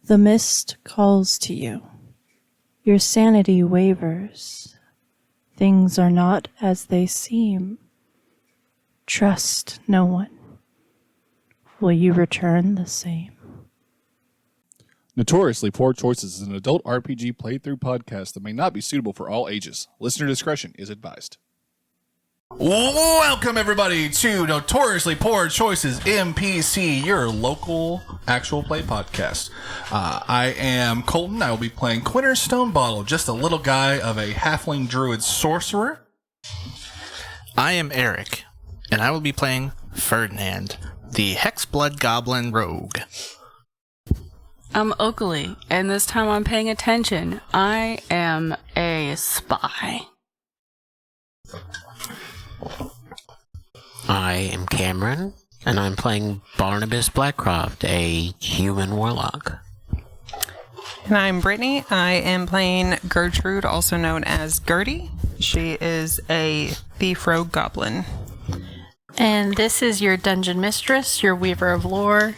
The mist calls to you. Your sanity wavers. Things are not as they seem. Trust no one. Will you return the same? Notoriously Poor Choices is an adult RPG playthrough podcast that may not be suitable for all ages. Listener discretion is advised. Welcome, everybody, to Notoriously Poor Choices N.P.C, your local actual play podcast. I am Colton. I will be playing Quinner Stonebottle, just a little guy of a halfling druid sorcerer. I am Eric, and I will be playing Ferdinand, the Hexblood Goblin Rogue. I'm Oakley, and this time I'm paying attention. I am a spy. I am Cameron, and I'm playing Barnabas Blackcroft, a human warlock. And I'm Brittany. I am playing Gertrude, also known as Gertie. She is a thief rogue goblin. And this is your dungeon mistress, your weaver of lore,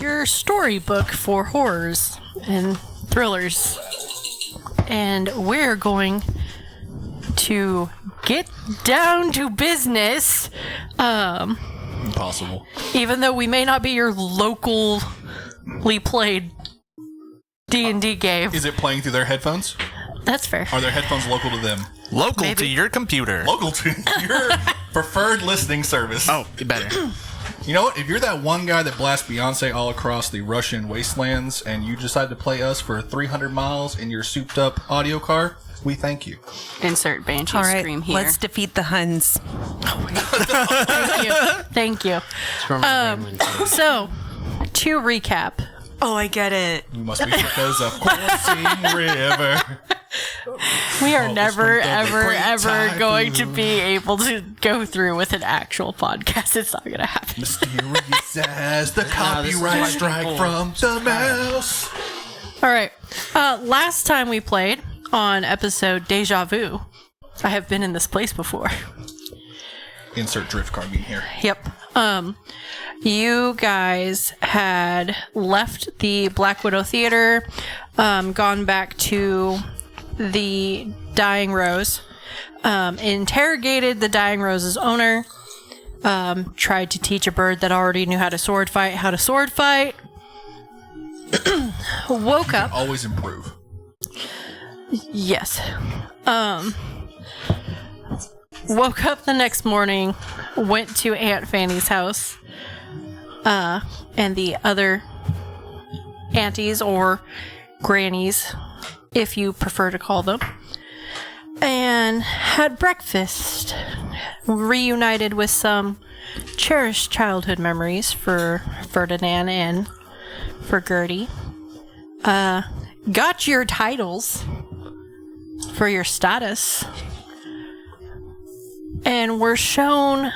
your storybook for horrors and thrillers. And we're going to get down to business. Impossible. Even though we may not be your locally played D&D game. Is it playing through their headphones? That's fair. Are their headphones local to them? Local to your computer. Local to your preferred listening service. Oh, you better. You know what? If you're that one guy that blasts Beyonce all across the Russian wastelands and you decide to play us for 300 miles in your souped-up audio car, we thank you. Insert Banshee All right, scream here. let's defeat the Huns. Thank you. So, to recap. Oh, I get it. You must be because of coursing river. We are Oh, never, the ever, great ever going to typhoon. be able to go through with an actual podcast. It's not going to happen. Mysterious as the copyright strike from the mouse. All right. Last time we played on episode Deja Vu, I have been in this place before. Insert drift car meme here. Yep. You guys had left the Black Widow Theater, gone back to the Dying Rose, interrogated the Dying Rose's owner, tried to teach a bird that already knew how to sword fight, woke up. Always improve. Yes. Woke up the next morning, went to Aunt Fanny's house, and the other aunties or grannies, if you prefer to call them, and had breakfast. Reunited with some cherished childhood memories for Ferdinand and for Gertie. Got your titles for your status. And we're shown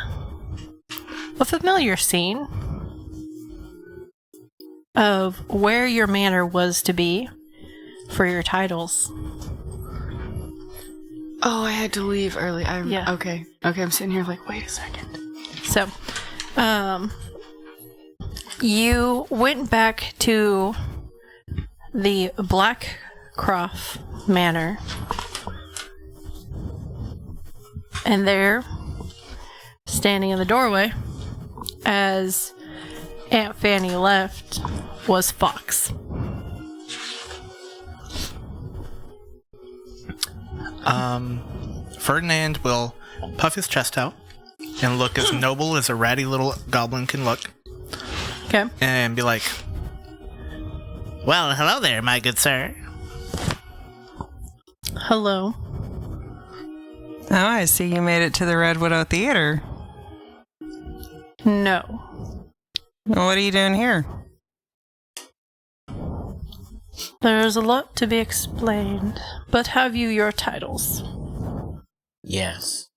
a familiar scene of where your manor was to be for your titles. Oh, I had to leave early. Yeah. Okay, I'm sitting here like, wait a second. So, you went back to the Blackcroft Manor. And there, standing in the doorway, as Aunt Fanny left, was Fox. Ferdinand will puff his chest out and look as noble as a ratty little goblin can look. Okay. And be like, well, hello there, my good sir. Hello. Oh, I see you made it to the Red Widow Theater. No. What are you doing here? There's a lot to be explained, but have you your titles? Yes.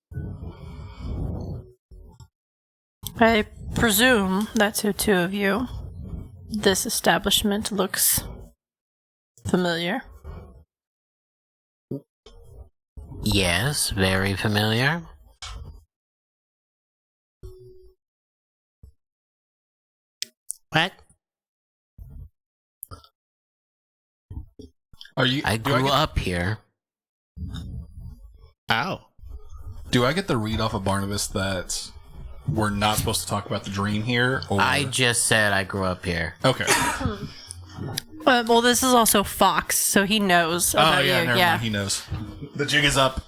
I presume that to two of you, this establishment looks familiar. Yes, very familiar. What? I grew up here. Oh. Do I get the read off of Barnabas that we're not supposed to talk about the dream here? Or? I just said I grew up here. Okay. Well, this is also Fox, so he knows about you. Never mind. He knows. The jig is up.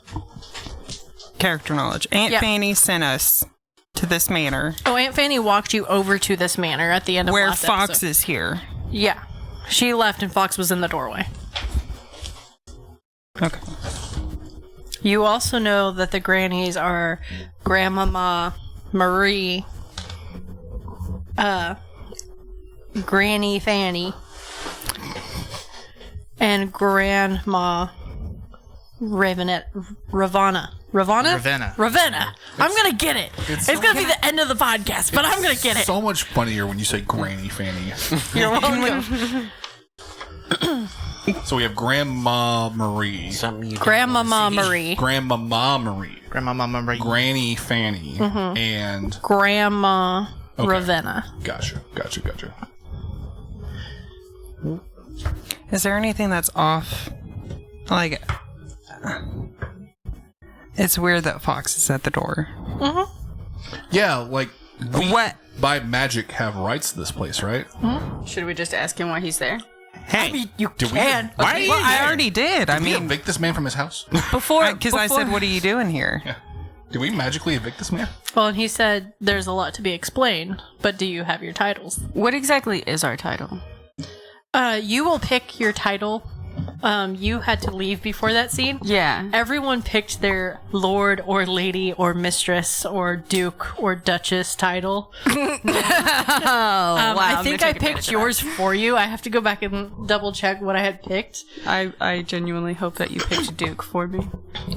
Character knowledge. Aunt Fanny sent us to this manor. Oh, Aunt Fanny walked you over to this manor at the end of where last Fox episode. is here. Yeah. She left and Fox was in the doorway. Okay. You also know that the grannies are Grandmama Marie, Granny Fanny, and Grandma Ravenna. Ravenna. I'm going to get it. It's going to be the end of the podcast, but I'm going to get it. So much funnier when you say Granny Fanny. You're welcome. So we have Grandma Marie. Grandmama Marie. Grandmama Marie. Grandmama Marie. Granny Fanny. And... Grandma Ravenna. Gotcha. Is there anything that's off? Like, it's weird that Fox is at the door. Yeah, like... we, What? by magic, have rights to this place, right? Should we just ask him why he's there? Hey. You Do we- can. Why are you Well, I there? already did. I Did we mean, evict this man from his house? because I said, "What are you doing here?" Yeah. Did we magically evict this man? Well, and he said there's a lot to be explained, but do you have your titles? What exactly is our title? You will pick your title. You had to leave before that scene. Yeah. Everyone picked their lord or lady or mistress or duke or duchess title. I think I picked yours for you. I have to go back and double check what I had picked. I genuinely hope that you picked Duke for me.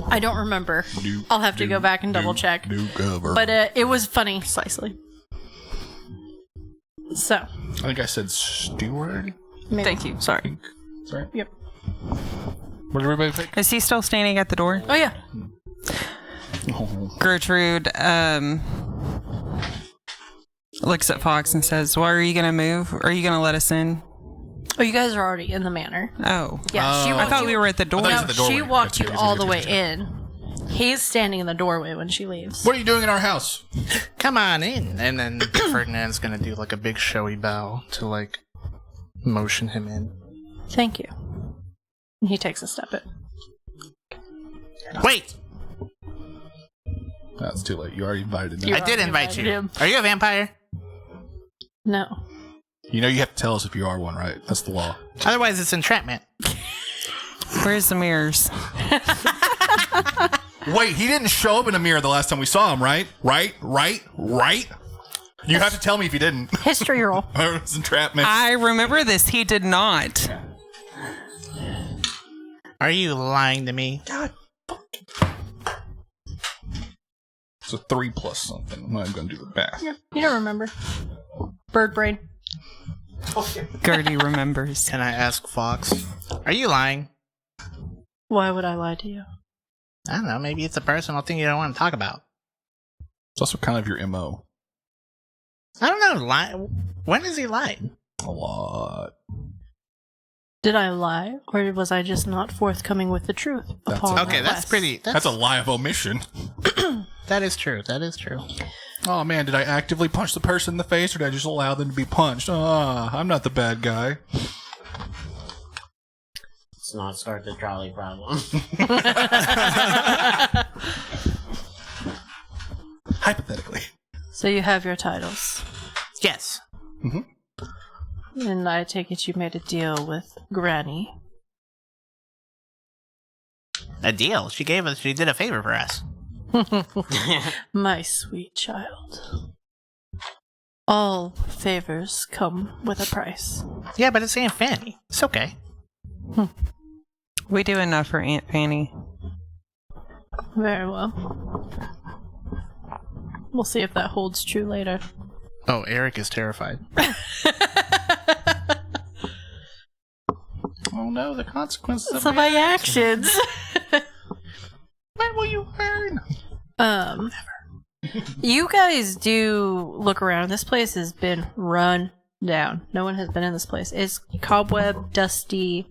I don't remember. I'll have to go back and double check. But it was funny. Precisely. So. I think I said steward. Maybe. Thank you. Sorry. Sorry. Yep. What did everybody pick? Is he still standing at the door? Oh, yeah. Gertrude looks at Fox and says, "Why are you going to move? Are you going to let us in?" Oh, you guys are already in the manor. Oh. Yeah, she I walked thought you- we were at the door. I thought No, you said the doorway. she walked you Gotcha, all gotcha, the way gotcha. in. He's standing in the doorway when she leaves. What are you doing in our house? Come on in. And then Ferdinand's gonna do like a big showy bow to like motion him in. Thank you. And he takes a step in. Wait! That's too late. You already invited me. You I did already invite invited you. him. Are you a vampire? No. You know you have to tell us if you are one, right? That's the law. Otherwise, it's entrapment. Where's the mirrors? Wait, he didn't show up in a mirror the last time we saw him, right? Right? You have to tell me if he didn't. History roll. Or it was entrapment. I remember this. He did not. Are you lying to me? It's a 3 plus something. I'm not even going to do the math. You don't remember. Bird brain. Gertie remembers. Can I ask Fox? Are you lying? Why would I lie to you? I don't know. Maybe it's a personal thing you don't want to talk about. It's also kind of your MO. I don't know. When has he lied? A lot. Did I lie, or was I just not forthcoming with the truth? That's upon Okay, that's request? pretty. That's a lie of omission. That is true. That is true. Oh man, did I actively punch the person in the face or did I just allow them to be punched? I'm not the bad guy. Let's not start the trolley problem. Hypothetically. So you have your titles. Yes. And I take it you made a deal with Granny. A deal. She did a favor for us. My sweet child. All favors come with a price. Yeah, but it's Aunt Fanny. It's okay. We do enough for Aunt Fanny. Very well. We'll see if that holds true later. Oh, Eric is terrified. Oh no, the consequences of So my actions. When will you learn? You guys do look around. This place has been run down. No one has been in this place. It's cobweb, dusty.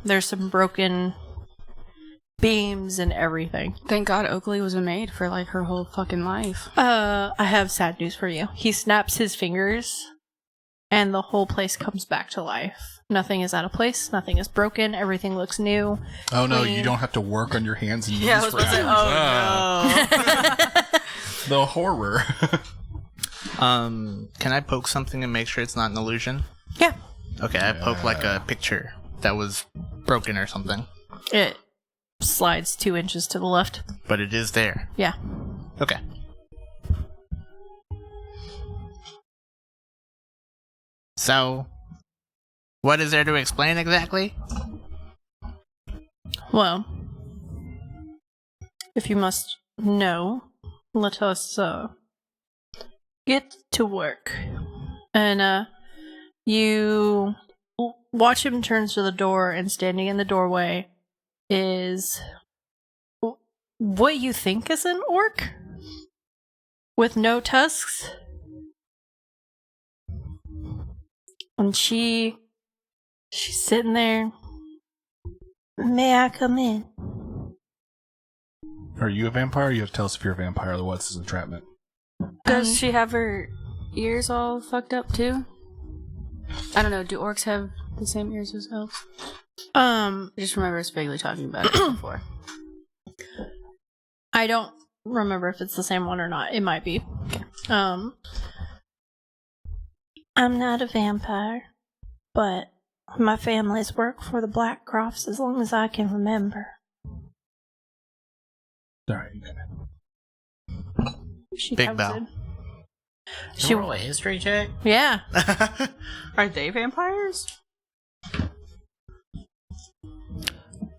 There's some broken beams and everything. Thank God Oakley was a maid for like her whole fucking life. I have sad news for you. He snaps his fingers, and the whole place comes back to life. Nothing is out of place. Nothing is broken. Everything looks new. Oh no, clean. you don't have to work on your hands and knees Yeah, I was for about to say, hours. oh The horror. Can I poke something and make sure it's not an illusion? Yeah. Okay, I poke like a picture that was broken or something, It slides 2 inches to the left. but it is there. Yeah. Okay. So, what is there to explain exactly? Well, if you must know, let us get to work. And you watch him turn to the door, and standing in the doorway is what you think is an orc with no tusks. And she's sitting there. May I come in? Are you a vampire? You have to tell us if you're a vampire, otherwise this is entrapment. Does she have her ears all fucked up too? I don't know. Do orcs have the same ears as elves? I just remember us vaguely talking about it before. I don't remember if it's the same one or not. It might be. I'm not a vampire, but my family's worked for the Blackcrofts as long as I can remember. Alright. She Big comes bow. in. She roll a history check. Yeah. Are they vampires?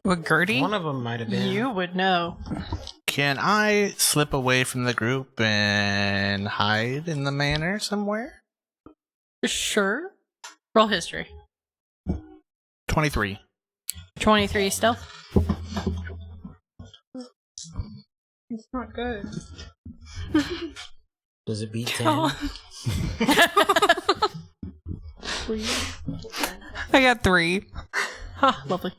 What, Gertie? One of them might have been. You would know. Can I slip away from the group and hide in the manor somewhere? Sure. Roll history. 23. 23 stealth. It's not good. Does it beat 10? I got 3. Ha, lovely.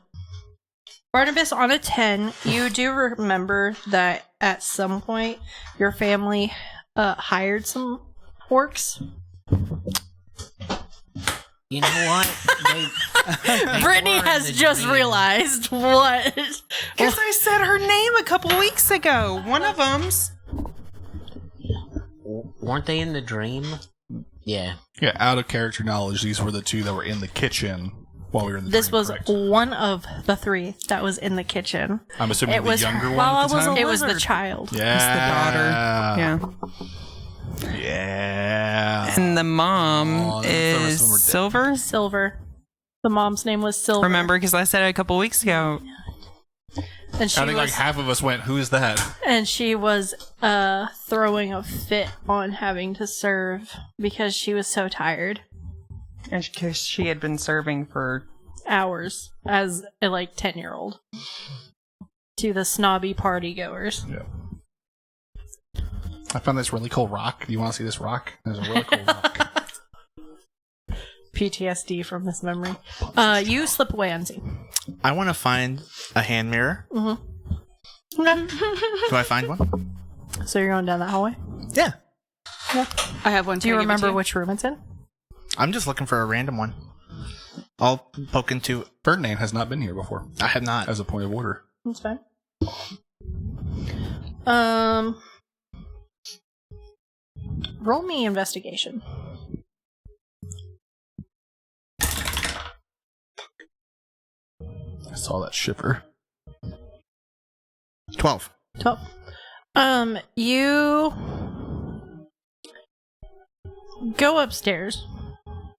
Barnabas, on a 10, you do remember that at some point your family hired some orcs. You know what? They Brittany were in has the just dream. realized what. Because I said her name a couple weeks ago. One of them's. Weren't they in the dream? Yeah. Yeah, out of character knowledge, these were the two that were in the kitchen while we were in the This dream, was correct? one of the 3 that was in the kitchen. I'm assuming it the was younger one while at the I was time? It was the lizard. child. Yeah. It's the daughter. Yeah. Yeah. And the mom Oh, the rest of is them were dead. Silver. Silver. The mom's name was Silver. Remember, because I said it a couple weeks ago. And she I think was, like half of us went, who's that? and she was throwing a fit on having to serve because she was so tired. And because she had been serving for. Hours as a 10-year-old to the snobby party goers. Yeah. I found this really cool rock. Do you want to see this rock? There's a really cool rock. PTSD from this memory. You slip away unseen. I want to find a hand mirror. Mm-hmm. Do I find one? So you're going down that hallway? Yeah. I have one. Do you remember which room it's in? I'm just looking for a random one. I'll poke into... Ferdinand has not been here before, I have not. as a point of order. That's fine. Roll me investigation. I saw that shiver. 12. 12. You go upstairs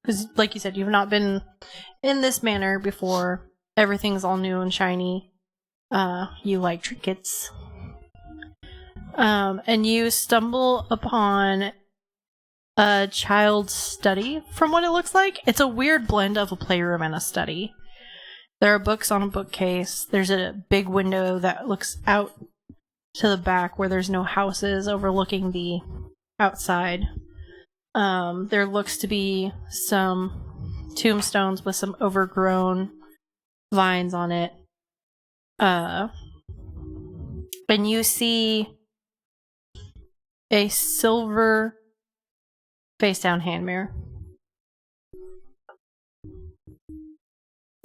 because, like you said, you've not been in this manor before. Everything's all new and shiny. You like trinkets. And you stumble upon a child's study, from what it looks like. It's a weird blend of a playroom and a study. There are books on a bookcase. There's a big window that looks out to the back where there's no houses overlooking the outside. There looks to be some tombstones with some overgrown vines on it. And you see a silver face down hand mirror.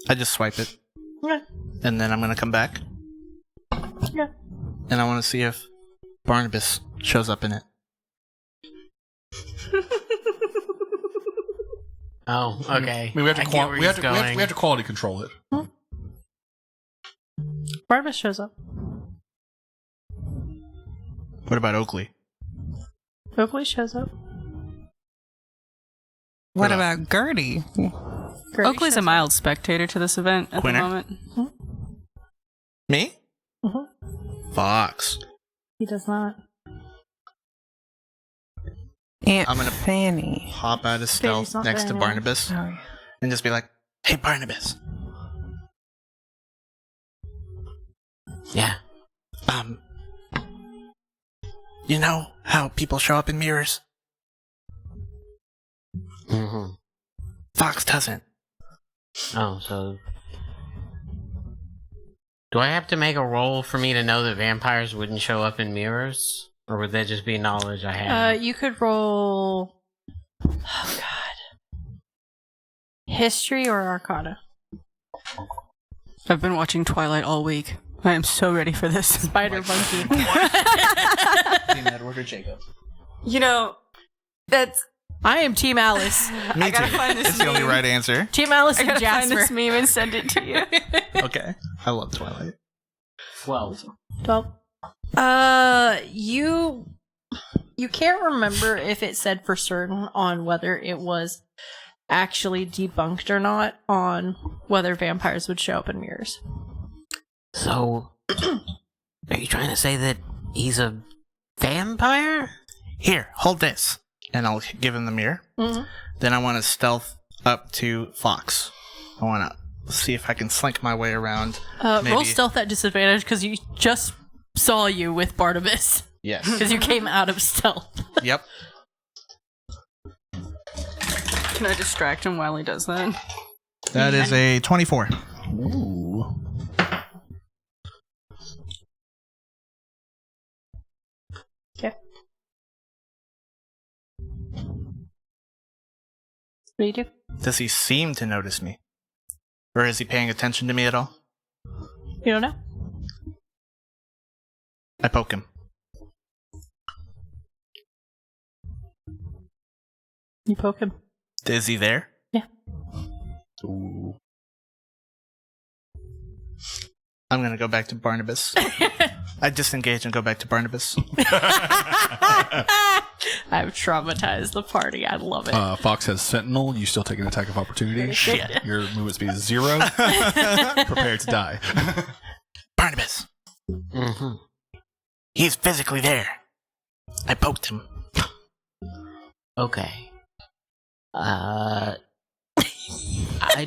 I just swipe it. Yeah. And then I'm going to come back. Yeah. And I want to see if Barnabas shows up in it. Oh, okay. I mean, we have to I get where we have he's to we going. have to quality control it. Barnabas shows up. What about Oakley? Oakley shows up. What about Gertie? Gertie Oakley's shows a up. mild spectator to this event at Quinner? the moment. Me? Fox. He does not. Aunt I'm gonna- Fanny. Hop out of stealth not next to very Barnabas Oh, yeah. and just be like, hey, Barnabas. Yeah. You know how people show up in mirrors? Mm-hmm. Fox doesn't. Oh, so... Do I have to make a roll for me to know that vampires wouldn't show up in mirrors? Or would that just be knowledge I have? You could roll... Oh, God. History or Arcana? I've been watching Twilight all week. I am so ready for this. Spider monkey. Team Edward or Jacob? You know, that's... I am Team Alice. Me I gotta too. find this It's the only meme. right answer. Team Alice I and gotta find Jasper. this meme and send it to you. Okay. I love Twilight. 12. 12. You can't remember if it said for certain on whether it was actually debunked or not on whether vampires would show up in mirrors. So, are you trying to say that he's a vampire? Here, hold this. And I'll give him the mirror. Mm-hmm. Then I want to stealth up to Fox. I want to see if I can slink my way around. Roll Maybe- stealth at disadvantage because you just saw you with Barnabas. Yes. Because you came out of stealth. Yep. Can I distract him while he does that? That is a 24. Ooh. Okay. What do you do? Does he seem to notice me? Or is he paying attention to me at all? You don't know? I poke him. You poke him. Is he there? Yeah. Ooh. I'm gonna go back to Barnabas. I disengage and go back to Barnabas. I've traumatized the party. I love it. Fox has Sentinel. You still take an attack of opportunity. Shit. Your movement speed is 0. Prepare to die. Barnabas! Mm-hmm. He's physically there. I poked him. Okay. I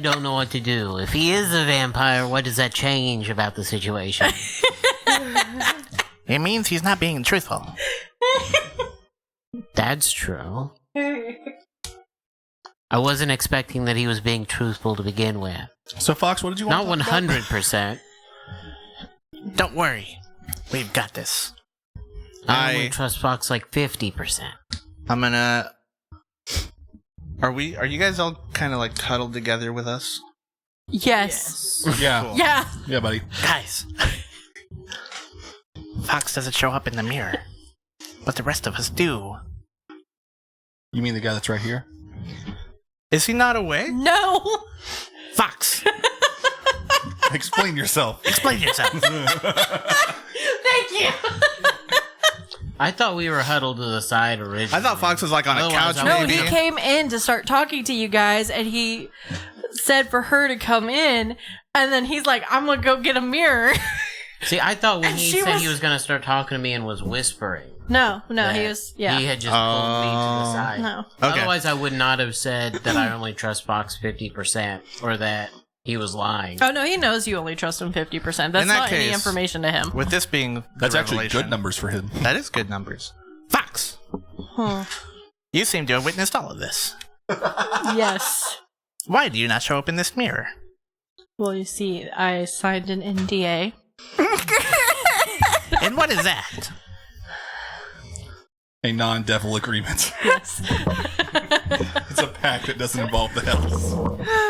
don't know what to do. If he is a vampire, what does that change about the situation? It means he's not being truthful. That's true. I wasn't expecting that he was being truthful to begin with. So, Fox, what did you want? Not 100%. Don't worry. We've got this. I only trust Fox like 50%. I'm gonna... Are you guys all kind of like cuddled together with us? Yes. Yeah. Cool. Yeah. Yeah, buddy. Guys, Fox doesn't show up in the mirror, but the rest of us do. You mean the guy that's right here? Is he not away? No. Fox, Explain yourself. explain yourself. Thank you. I thought we were huddled to the side originally. I thought Fox was like on a Otherwise, couch I No, would've maybe. he came in to start talking to you guys, and he said for her to come in, and then he's like, "I'm gonna go get a mirror." See, I thought when And he she said was- he was going to start talking to me and was whispering. No, he that was. Yeah. He had just pulled me to the side. No. Okay. Otherwise, I would not have said that I only trust Fox 50% or that he was lying. Oh no, he knows you only trust him 50%. That's In that not any case- information to him. With this being the That's actually revelation- good numbers for him. That is good numbers. Fox, you seem to have witnessed all of this. Yes. Why do you not show up in this mirror? Well, you see, I signed an NDA. And what is that? A non-devil agreement. Yes. It's a pact that doesn't involve the hells.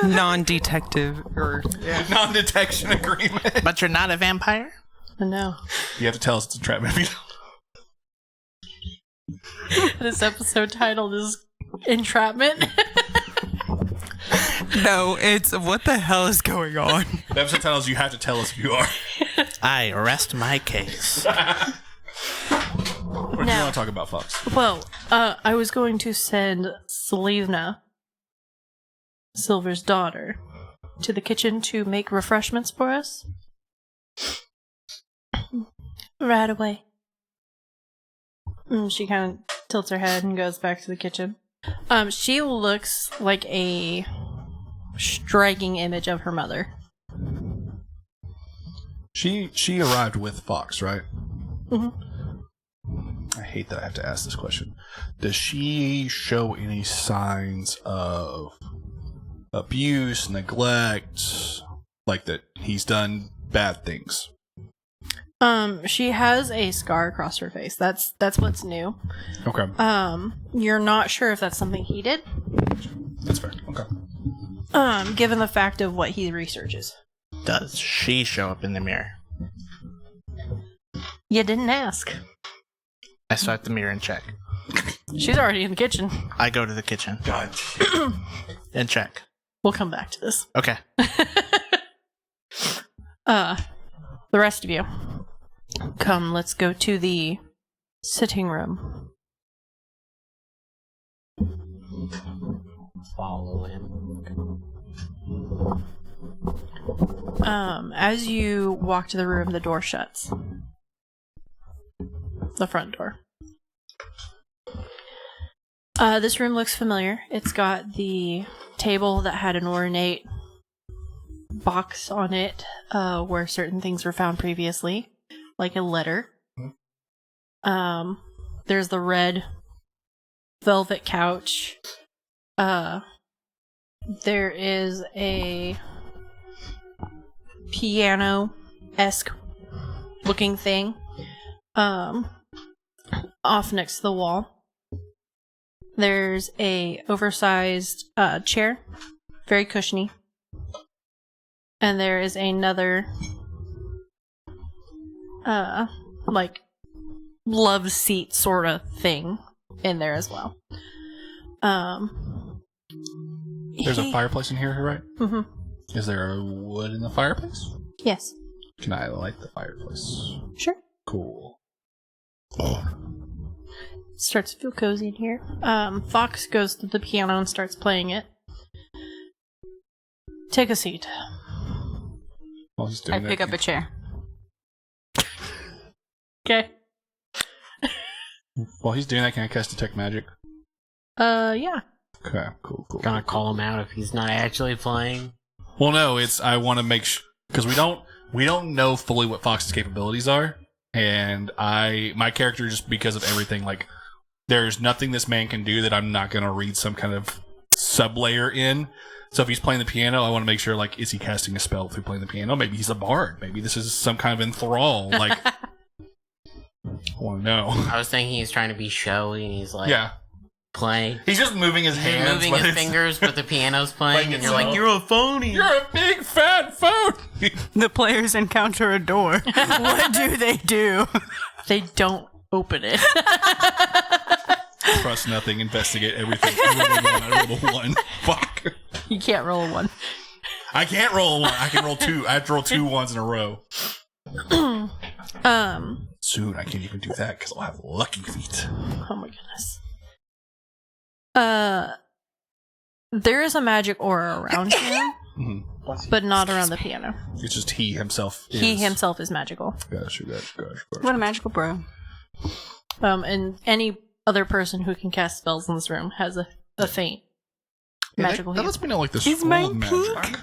Non-detective or Non-detection agreement. But you're not a vampire? No. You have to tell us it's entrapment if you don't. This episode title is Entrapment. no, it's what the hell is going on? The episode title is You Have to Tell Us If You Are. I rest my case. What do you want to talk about, Fox? Well, I was going to send Selena, Silver's daughter, to the kitchen to make refreshments for us. Right away. And she kind of tilts her head and goes back to the kitchen. She looks like a striking image of her mother. She arrived with Fox, right? Mm-hmm. I hate that I have to ask this question. Does she show any signs of abuse, neglect, like that he's done bad things? She has a scar across her face. That's what's new. Okay. You're not sure if that's something he did. That's fair. Okay. Given the fact of what he researches. Does she show up in the mirror? You didn't ask. I start the mirror and check. She's already in the kitchen. I go to the kitchen. God. And check. We'll come back to this. Okay. The rest of you. Come, let's go to the sitting room. Follow him. As you walk to the room, the door shuts. The front door. This room looks familiar. It's got the table that had an ornate box on it, where certain things were found previously, like a letter. There's the red velvet couch. There is a piano-esque looking thing off next to the wall. There's a oversized chair, very cushiony. And there is another like love seat sort of thing in there as well. There's a fireplace in here, right? Mm-hmm. Is there a wood in the fireplace? Yes. Can I light the fireplace? Sure. Cool. Starts to feel cozy in here. Fox goes to the piano and starts playing it. Take a seat. While he's doing I pick that, up a chair. Okay. While he's doing that, can I cast Detect Magic? Yeah. Okay, cool. Gonna call him out if he's not actually playing. Well, no, I want to make sure, because we don't know fully what Fox's capabilities are, and my character, just because of everything, like, there's nothing this man can do that I'm not going to read some kind of sub-layer in. So if he's playing the piano, I want to make sure, like, is he casting a spell through playing the piano? Maybe he's a bard. Maybe this is some kind of enthrall. Like, I want to know. I was thinking he's trying to be showy and he's like playing. He's just moving his hands. Moving his fingers, but the piano's playing, and you're like, you're a phony. You're a big fat phony. The players encounter a door. What do? They don't open it. Trust nothing, investigate everything. I rolled a 1. Fuck. You can't roll a 1. I can't roll a 1. I can roll 2. I have to roll 2 1s in a row. Soon I can't even do that because I'll have lucky feet. Oh my goodness. There is a magic aura around him, but not around the piano. It's just he himself. He himself is magical. Gotcha. What a magical bro. And any other person who can cast spells in this room has a faint magical That hue. lets me know, like, the Is school mine of magic.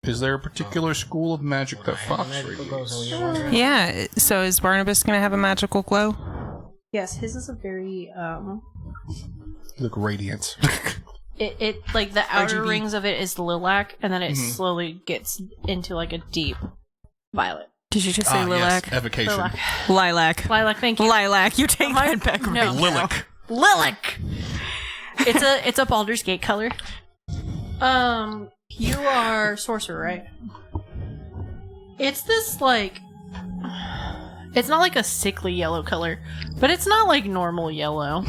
Is there a particular school of magic that Fox reads? Yeah, so is Barnabas going to have a magical glow? Yes, his is a very You look radiant. it like the outer RGB. rings of it is lilac, and then it slowly gets into like a deep violet. Did you just say lilac? Yes, evocation. Lilac. Lilac, thank you. Lilac. You take that back right No. now. Lilac. It's a Baldur's Gate color. You are sorcerer, right? It's this like, it's not like a sickly yellow color, but it's not like normal yellow.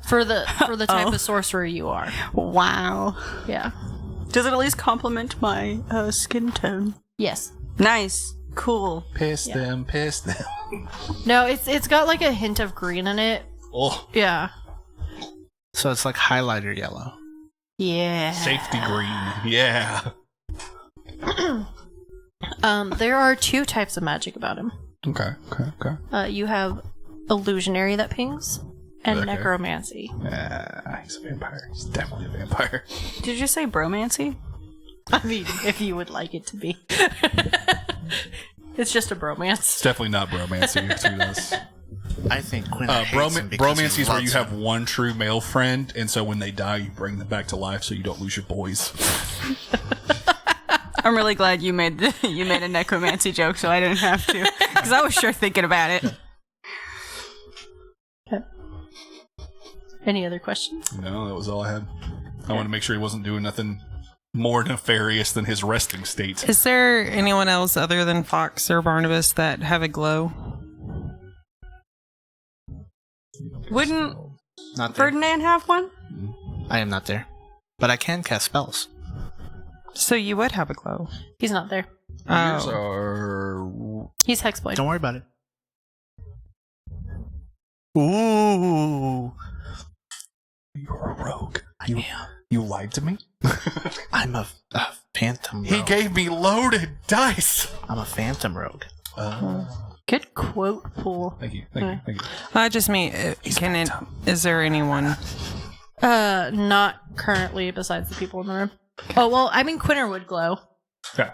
for the type of sorcerer you are. Wow. Yeah. Does it at least complement my skin tone? Yes. Nice. Cool. Piss them. No, it's got like a hint of green in it. Oh, Yeah. So it's like highlighter yellow. Yeah. safety green. Yeah. There are 2 types of magic about him. Okay. You have illusionary that pings, and Okay. necromancy. He's a vampire. He's definitely a vampire. Did you say bromancy? I mean, if you would like it to be. It's just a bromance. It's definitely not bromancy between us. I think Quinner hates him because he Bromancy is where you loves have him. one true male friend, and so when they die, you bring them back to life so you don't lose your boys. I'm really glad you made a necromancy joke, so I didn't have to, because I was sure thinking about it. Okay. Any other questions? No, that was all I had. I wanted to make sure he wasn't doing nothing more nefarious than his resting state. Is there anyone else other than Fox or Barnabas that have a glow? Wouldn't Not there. Ferdinand have one? I am not there. But I can cast spells. So you would have a glow. He's not there. Yours Oh. are... He's Hexblade. Don't worry about it. Ooh. You're a rogue. You lied to me? I'm a phantom rogue. He gave me loaded dice! I'm a phantom rogue. Good quote pool. Thank you. I just mean, is there anyone? Not currently, besides the people in the room. Oh, well, I mean, Quinner would glow. Okay.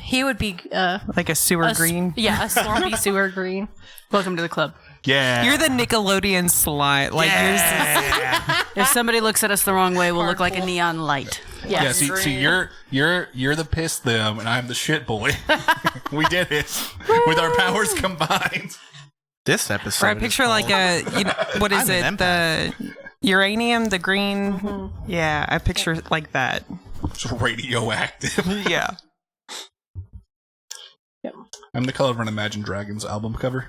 He would be, Like a sewer green? Yeah, a swampy sewer green. Welcome to the club. Yeah. You're the Nickelodeon slide. Like If somebody looks at us the wrong way, we'll look like a neon light. Yeah, Yeah, see, you're the piss them, and I'm the shit boy. We did it with our powers combined. This episode. I picture like a, what is I'm an it? The uranium, the green. Yeah, I picture like that. It's radioactive. Yeah. Yep. I'm the color of an Imagine Dragons album cover.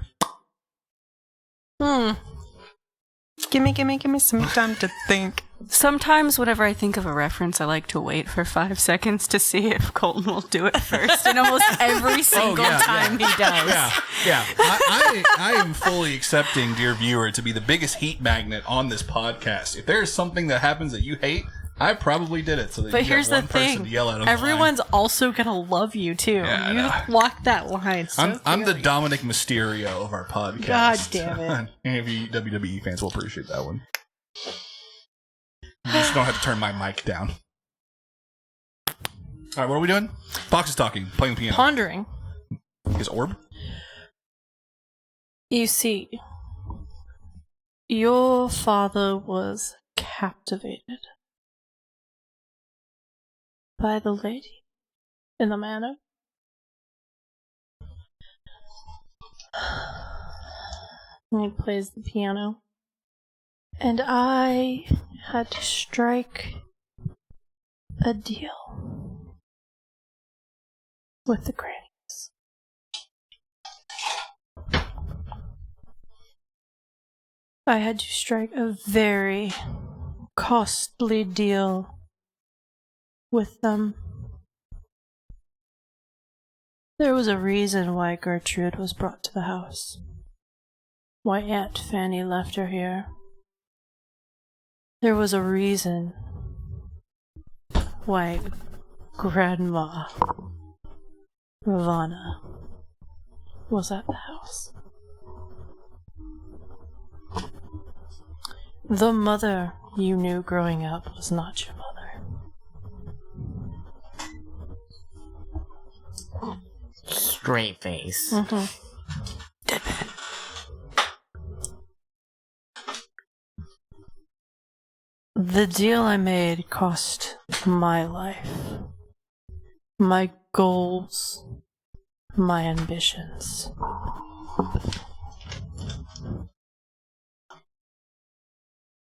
Give me some time to think. Sometimes whenever I think of a reference, I like to wait for 5 seconds to see if Colton will do it first. And almost every single time he does. Yeah. I am fully accepting, dear viewer, to be the biggest heat magnet on this podcast. If there's something that happens that you hate, I probably did it so that But you here's have the one person thing. to yell at on Everyone's also going to love you, too. Yeah, I know. You walk that line. So I'm the clearly. Dominic Mysterio of our podcast. God damn it. Any of you WWE fans will appreciate that one. You just don't have to turn my mic down. Alright, what are we doing? Fox is talking, playing the piano. Pondering. His orb? You see, your father was captivated by the lady in the manor. And he plays the piano. And I had to strike a deal with the grannies. I had to strike a very costly deal with them. There was a reason why Gertrude was brought to the house. Why Aunt Fanny left her here. There was a reason why Grandma Ravana was at the house. The mother you knew growing up was not your mother. Straight face. The deal I made cost my life, my goals, my ambitions.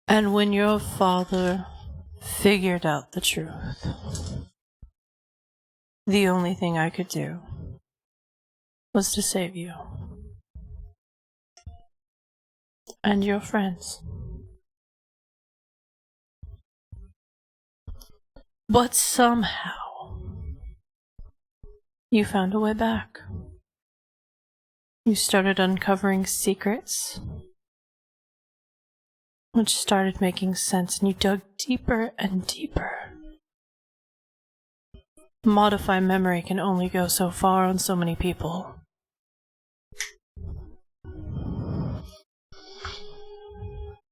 And when your father figured out the truth, the only thing I could do was to save you. And your friends. But somehow, you found a way back. You started uncovering secrets, which started making sense, and you dug deeper and deeper. Modify memory can only go so far on so many people.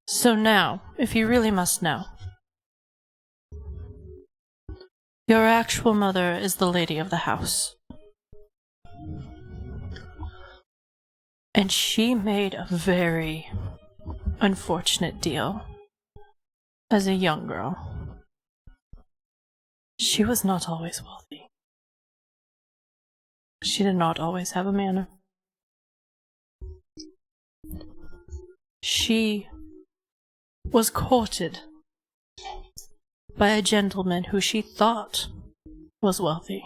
So now, if you really must know, your actual mother is the lady of the house. And she made a very unfortunate deal as a young girl. She was not always wealthy. She did not always have a manor. She was courted by a gentleman who she thought was wealthy.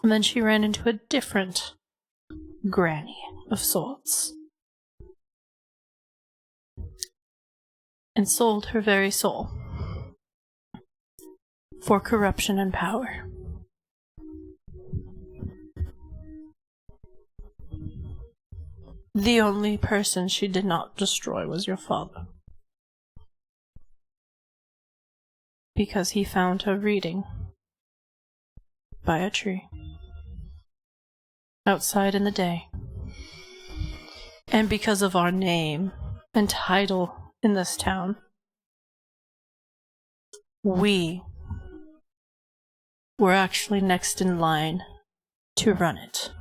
And then she ran into a different granny of sorts and sold her very soul for corruption and power. The only person she did not destroy was your father, because he found her reading by a tree outside in the day. And because of our name and title in this town, we were actually next in line to run it.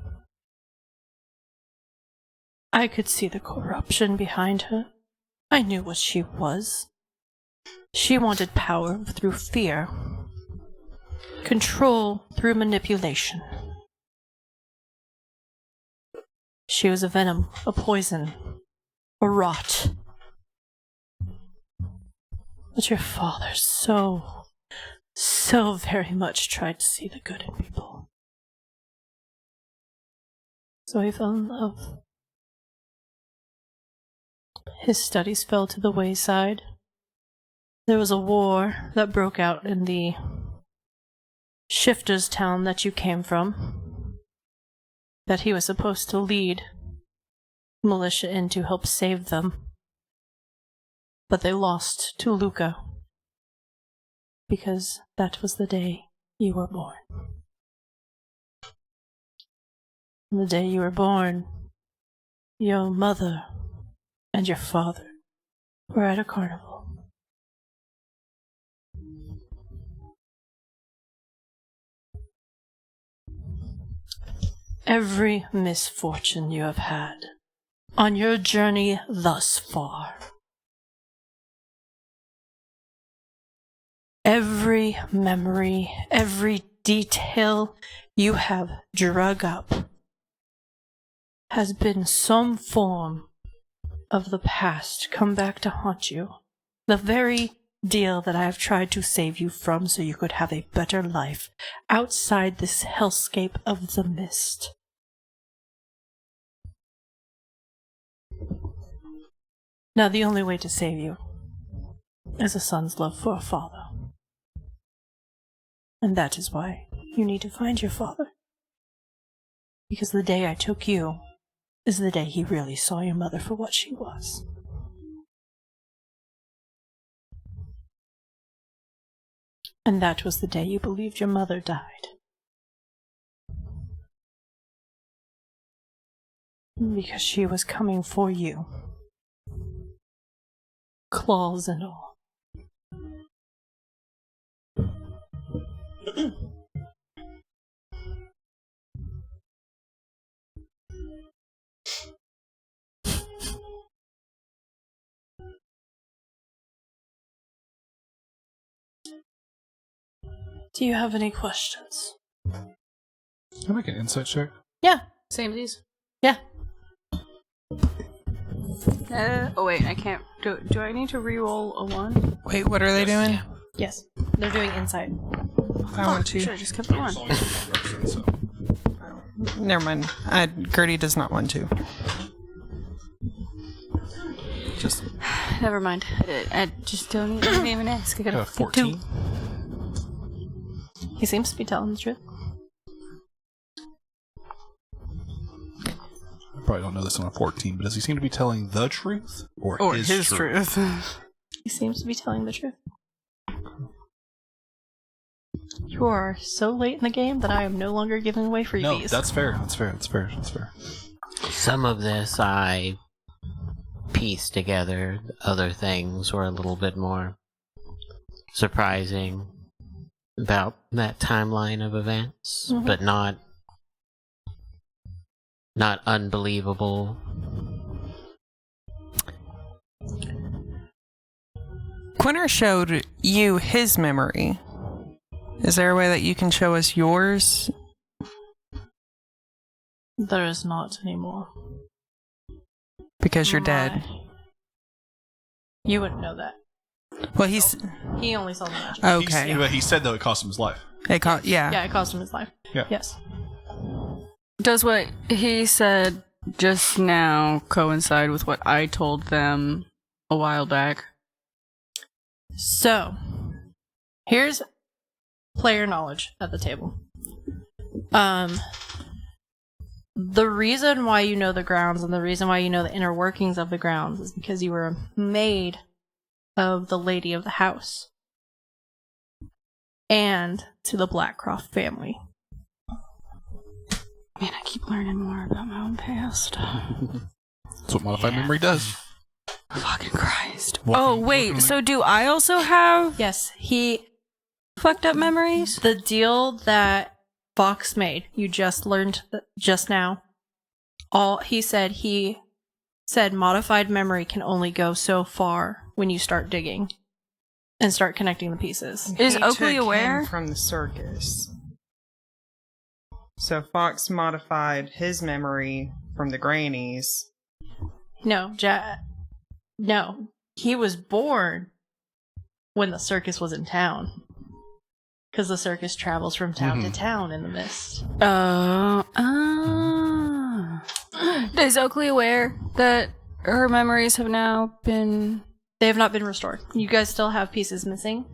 I could see the corruption behind her. I knew what she was. She wanted power through fear, control through manipulation. She was a venom, a poison, a rot. But your father so very much tried to see the good in people. So he fell in love. His studies fell to the wayside. There was a war that broke out in the shifters' town that you came from, that he was supposed to lead militia in to help save them. But they lost to Luca, because that was the day you were born. The day you were born, your mother and your father were at a carnival. Every misfortune you have had on your journey thus far, every memory, every detail you have drug up has been some form of the past come back to haunt you. The very deal that I have tried to save you from so you could have a better life outside this hellscape of the mist. Now the only way to save you is a son's love for a father. And that is why you need to find your father. Because the day I took you is the day he really saw your mother for what she was. And that was the day you believed your mother died. Because she was coming for you. Claws and all. Do you have any questions? Can I make an insight check? Yeah. Same as these. Yeah. Oh wait, I can't. Do I need to re-roll a 1? Wait, what are they doing? Yeah. Yes. They're doing insight. I want to. Should have just kept the 1. Never mind. Gertie does not want to. Just Never mind. I just don't I didn't even ask. I got a 14. 2. He seems to be telling the truth. I probably don't know this on a 14, but does he seem to be telling the truth? Or his truth? He seems to be telling the truth. You are so late in the game that I am no longer giving away freebies. No, that's fair. That's fair. Some of this I pieced together. Other things were a little bit more surprising about that timeline of events, but not unbelievable. Quinner showed you his memory. Is there a way that you can show us yours? There is not anymore. Because you're dead. You wouldn't know that. Well, He only saw the magic. okay. But he said, though, it cost him his life. Yeah, it cost him his life. Yeah. Yes. Does what he said just now coincide with what I told them a while back? So, here's player knowledge at the table. The reason why you know the grounds and the reason why you know the inner workings of the grounds is because you were a maid of the lady of the house and to the Blackcroft family. Man, I keep learning more about my own past. That's what modified memory does. Fucking Christ. What- Wait, so do I also have Yes, fucked up memories? the deal that Fox made, you just learned just now. He said modified memory can only go so far when you start digging and start connecting the pieces. Is He Oakley took aware? him from the circus. So Fox modified his memory from the grannies. No, no. He was born when the circus was in town. Because the circus travels from town to town in the mist. Is Oakley aware that her memories have now been... They have not been restored. You guys still have pieces missing,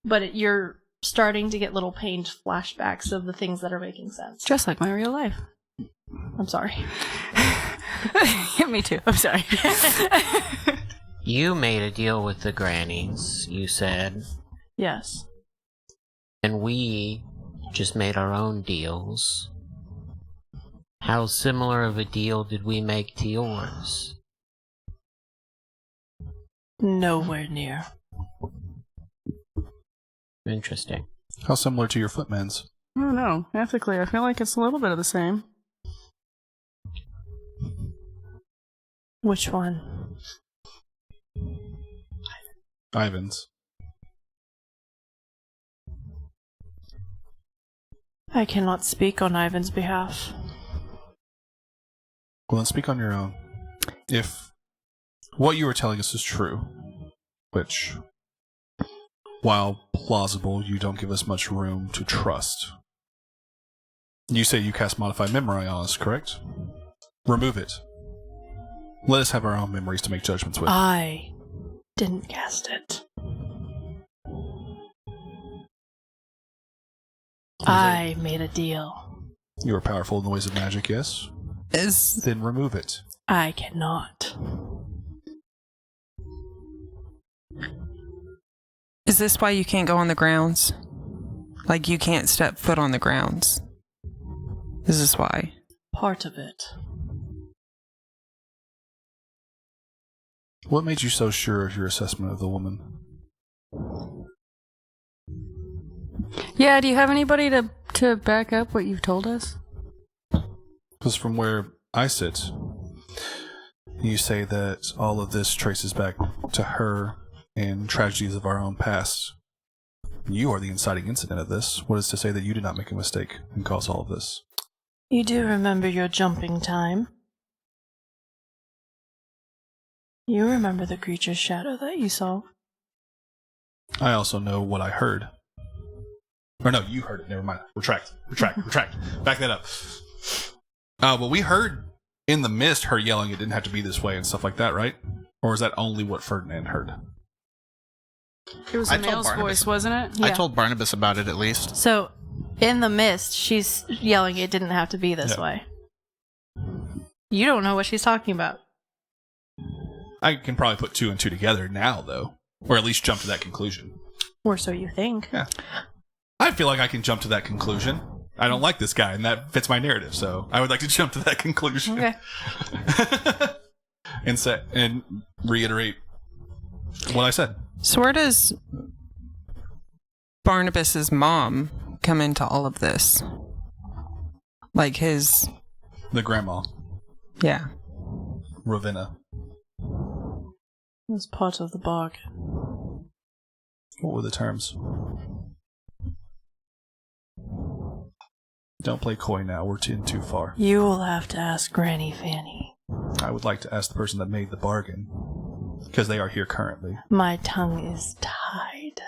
but you're starting to get little pained flashbacks of the things that are making sense. Just like my real life. I'm sorry. Me too. I'm sorry. You made a deal with the grannies, you said, Yes. and we just made our own deals. How similar of a deal did we make to yours? Nowhere near. Interesting. How similar to your footman's? I don't know. Ethically, I feel like it's a little bit of the same. Which one? Ivan's. I cannot speak on Ivan's behalf. Well, then speak on your own. If what you were telling us is true, which, while plausible, you don't give us much room to trust. You say you cast modified memory on us, correct? Remove it. Let us have our own memories to make judgments with. I didn't cast it. I made a deal. You are powerful in the ways of magic, yes? Then remove it. I cannot. Is this why you can't go on the grounds? Like, you can't step foot on the grounds? Is this why? Part of it. What made you so sure of your assessment of the woman? Yeah, do you have anybody to back up what you've told us? Because from where I sit, you say that all of this traces back to her and tragedies of our own past. You are the inciting incident of this. What is to say that you did not make a mistake and cause all of this? You do remember your jumping time. You remember the creature's shadow that you saw. I also know what I heard. Or no, you heard it. Never mind. Retract. Back that up. Well, we heard in the mist her yelling it didn't have to be this way and stuff like that, right? Or is that only what Ferdinand heard? It was a male's voice, wasn't it? I told Barnabas about it at least. So, in the mist, she's yelling it didn't have to be this way. You don't know what she's talking about. I can probably put 2 and 2 together now, though. Or at least jump to that conclusion. Or so you think. Yeah. I feel like I can jump to that conclusion. I don't like this guy, and that fits my narrative, so I would like to jump to that conclusion. Okay. and reiterate what I said. So where does Barnabas's mom come into all of this? Like his... The grandma. Yeah. Ravenna. It's part of the bargain. What were the terms? Don't play coy now. We're too far. You will have to ask Granny Fanny. I would like to ask the person that made the bargain, because they are here currently. My tongue is tied.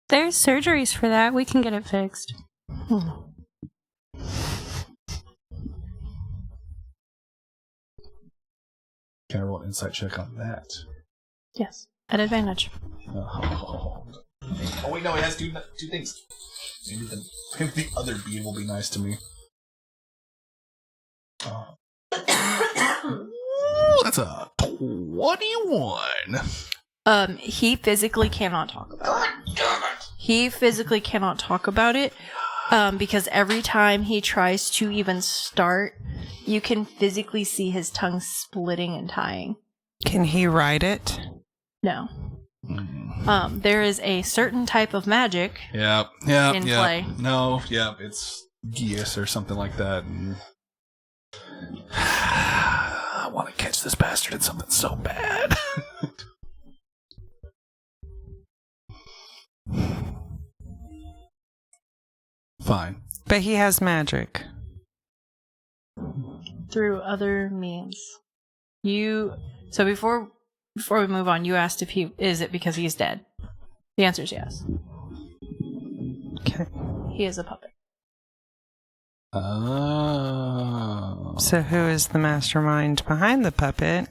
There's surgeries for that. We can get it fixed. Can I roll an insight check on that? Yes. At advantage. Oh wait, no, it has two things. Maybe the other bead will be nice to me. Ooh, that's a 21. He physically cannot talk about it. He physically cannot talk about it, because every time he tries to even start, you can physically see his tongue splitting and tying. Can he ride it? No. There is a certain type of magic in play. No, it's Geas or something like that. And I want to catch this bastard in something so bad. Fine. But he has magic. Through other means. So before we move on, you asked if is it because he's dead? The answer is yes. Okay. He is a puppet. Oh. So who is the mastermind behind the puppet?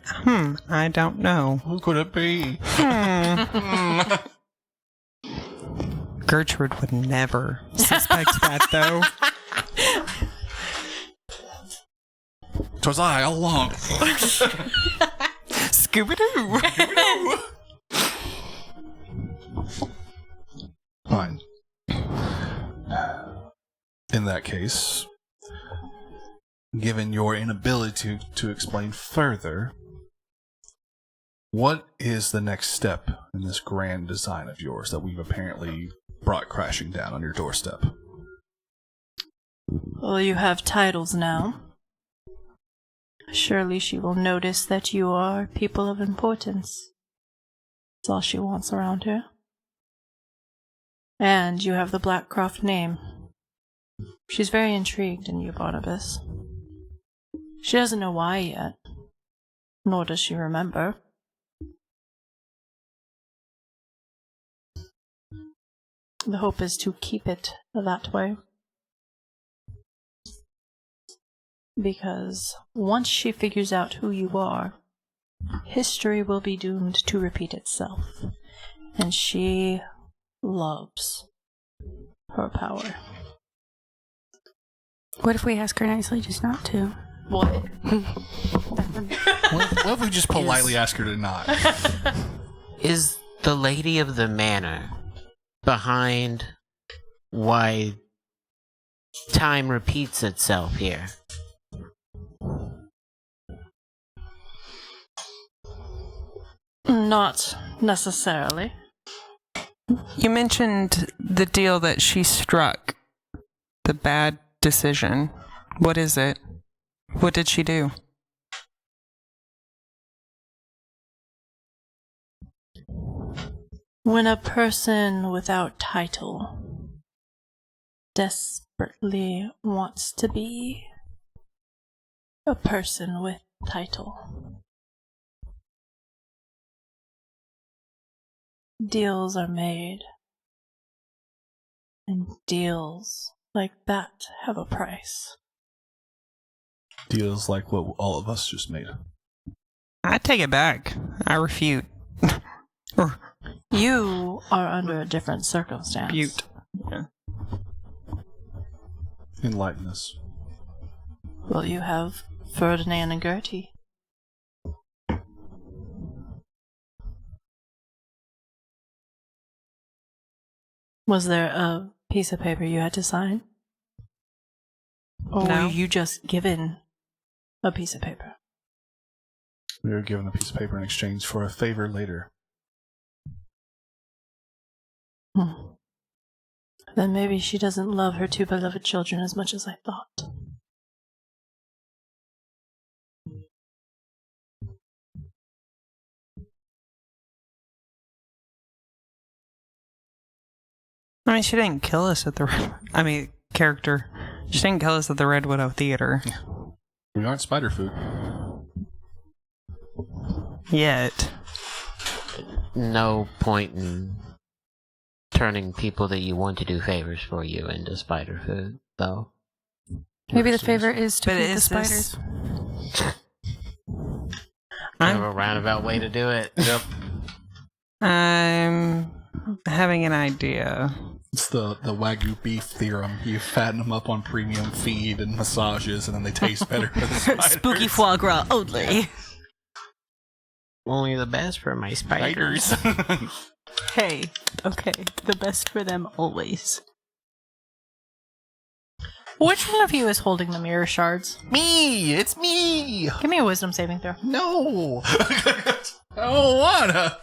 I don't know. Who could it be? Gertrude would never suspect that, though. 'Twas I all along. Scooby-Doo! Fine. In that case, given your inability to explain further, what is the next step in this grand design of yours that we've apparently brought crashing down on your doorstep? Well, you have titles now. Surely she will notice that you are people of importance. That's all she wants around her. And you have the Blackcroft name. She's very intrigued in you, Barnabas. She doesn't know why yet, nor does she remember. The hope is to keep it that way. Because once she figures out who you are, history will be doomed to repeat itself. And she loves her power. What if we ask her nicely just not to? What? What if we just politely ask her to not? Is the lady of the manor behind why time repeats itself here? Not necessarily. You mentioned the deal that she struck. The bad decision. What is it? What did she do? When a person without title desperately wants to be a person with title, deals are made, and deals like that have a price. Deals like what all of us just made. I take it back. I refute. You are under a different circumstance. Refute. Yeah. Enlighten us. Well, you have Ferdinand and Gertie. Was there a piece of paper you had to sign? Or No. were you just given a piece of paper? We were given a piece of paper in exchange for a favor later. Then maybe she doesn't love her two beloved children as much as I thought. I mean, she didn't kill us at the... character. She didn't kill us at the Red Widow Theater. We aren't spider food. Yet. No point in turning people that you want to do favors for you into spider food, though. Maybe the favor is to But feed the is spiders. Kind of a roundabout way to do it. Yep. I'm having an idea. It's the Wagyu beef theorem. You fatten them up on premium feed and massages, and then they taste better for the spiders. Spooky foie gras only. Only the best for my spiders. Hey, okay, the best for them always. Which one of you is holding the mirror shards? Me! It's me! Give me a wisdom saving throw. No! I don't wanna!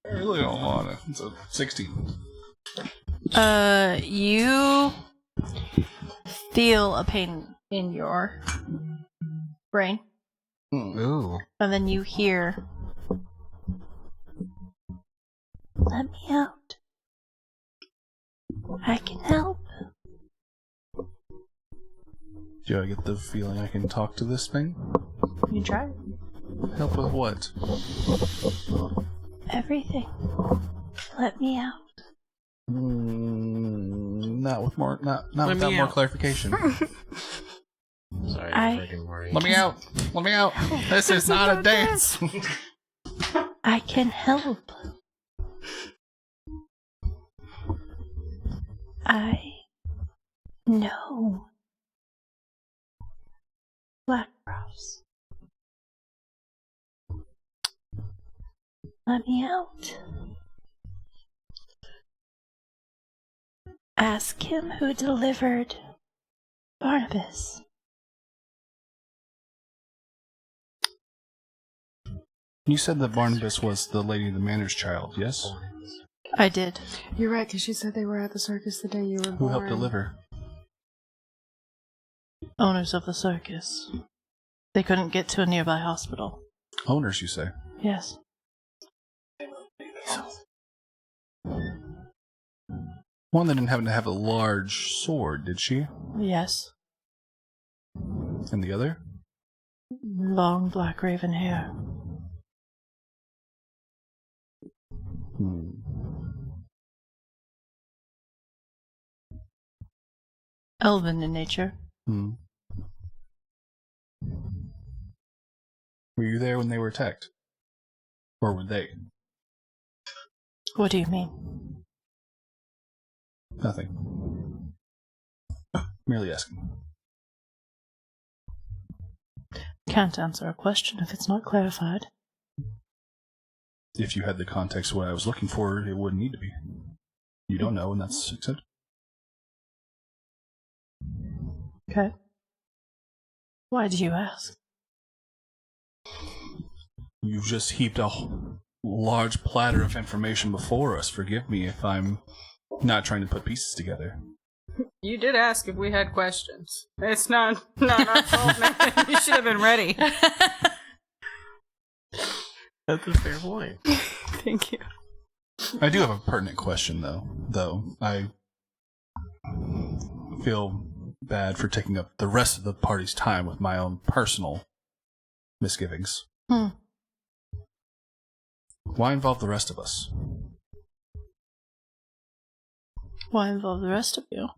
I really don't wanna. It's a 16. You feel a pain in your brain, Ooh. and then you hear, "Let me out. I can help." Do I get the feeling I can talk to this thing? You can try it. Help with what? Everything. Let me out. Not with more. Not Let without me more out. clarification. Sorry, I- I'm freaking worried. Let me out! Let me out! This is not a dance! I can help. I know. Black Cross. Let me out. Ask him who delivered Barnabas. You said that Barnabas was the Lady of the Manor's child, yes? I did. You're right, because she said they were at the circus the day you were born. Who helped deliver? Owners of the circus. They couldn't get to a nearby hospital. Owners, you say? Yes. One that didn't happen to have a large sword, did she? Yes. And the other? Long black raven hair. Elven in nature. Were you there when they were attacked? Or were they? What do you mean? Nothing. Merely asking. Can't answer a question if it's not clarified. If you had the context of what I was looking for, it wouldn't need to be. You don't know, and that's accepted. Okay. Why do you ask? You've just heaped a large platter of information before us. Forgive me if I'm not trying to put pieces together. You did ask if we had questions. It's not our fault, man. You should have been ready. That's a fair point. Thank you. I do have a pertinent question, though. I feel bad for taking up the rest of the party's time with my own personal misgivings. Why involve the rest of us? Why involve the rest of you?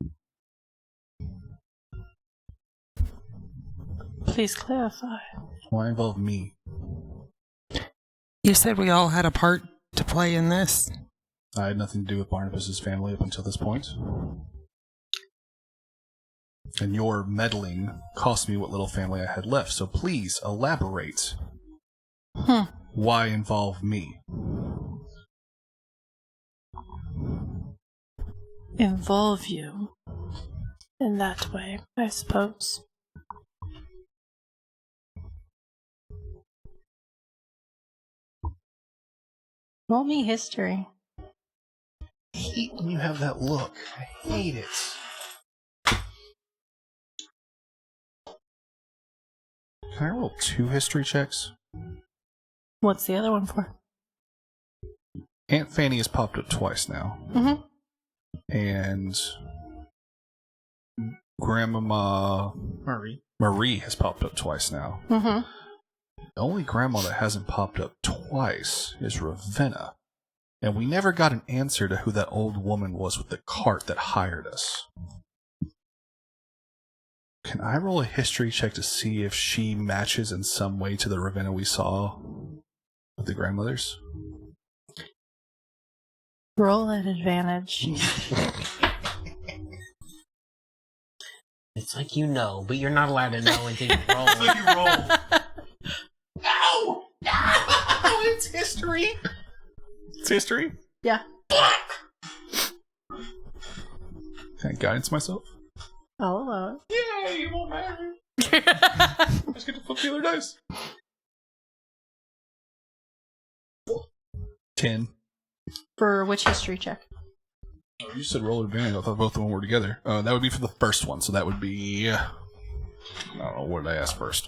Please clarify. Why involve me? You said we all had a part to play in this. I had nothing to do with Barnabas's family up until this point. And your meddling cost me what little family I had left, so please elaborate. Why involve me? Involve you in that way, I suppose. Roll me history. I hate when you have that look. I hate it. Can I roll 2 history checks? What's the other one for? Aunt Fanny has popped up twice now. Mm-hmm. And Grandmama Marie has popped up twice now. Mm-hmm. The only grandma that hasn't popped up twice is Ravenna. And we never got an answer to who that old woman was with the cart that hired us. Can I roll a history check to see if she matches in some way to the Ravenna we saw with the grandmothers? Roll at advantage. It's like you know, but you're not allowed to know until you roll. So you roll. Ow! It's history. It's history? Yeah. Can I guidance myself? I'll allow it. Yay, it won't matter. I just get to flip the other dice. 10. For which history check? Oh, you said roll advantage. I thought both of them were together. That would be for the first one, so that would be... I don't know, what did I ask first?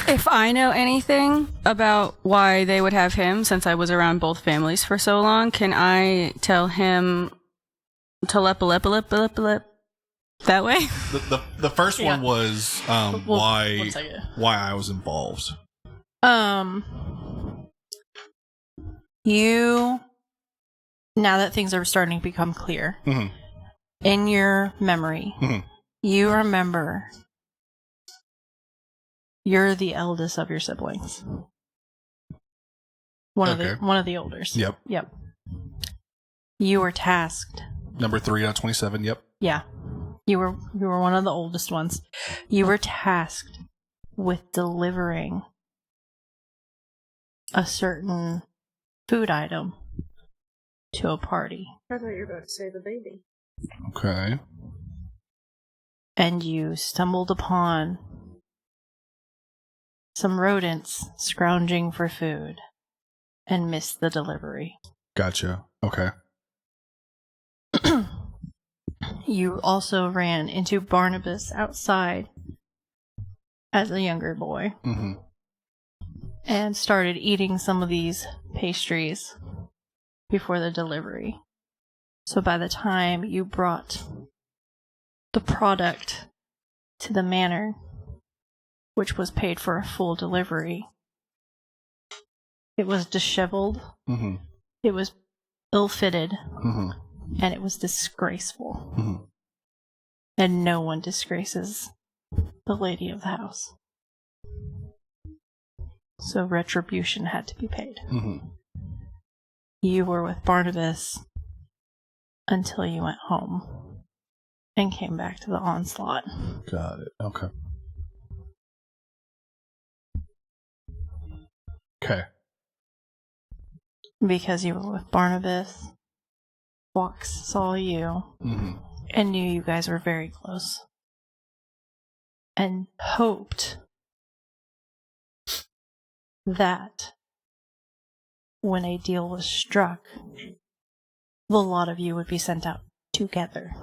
If I know anything about why they would have him, since I was around both families for so long, can I tell him to lep that way? The first one was why I was involved. You, now that things are starting to become clear, in your memory, you remember you're the eldest of your siblings. One of the oldest. Yep. You were tasked. Number 3 out of 27, yep. Yeah. You were one of the oldest ones. You were tasked with delivering a certain food item to a party. I thought you were about to say the baby. Okay. And you stumbled upon some rodents scrounging for food and missed the delivery. Gotcha. Okay. You also ran into Barnabas outside as a younger boy and started eating some of these pastries before the delivery. So by the time you brought the product to the manor, which was paid for a full delivery, it was disheveled, it was ill-fitted, and it was disgraceful. And no one disgraces the lady of the house. So retribution had to be paid. You were with Barnabas until you went home and came back to the onslaught. Got it. Okay. Okay. Because you were with Barnabas, Fox saw you and knew you guys were very close and hoped that when a deal was struck, the lot of you would be sent out together.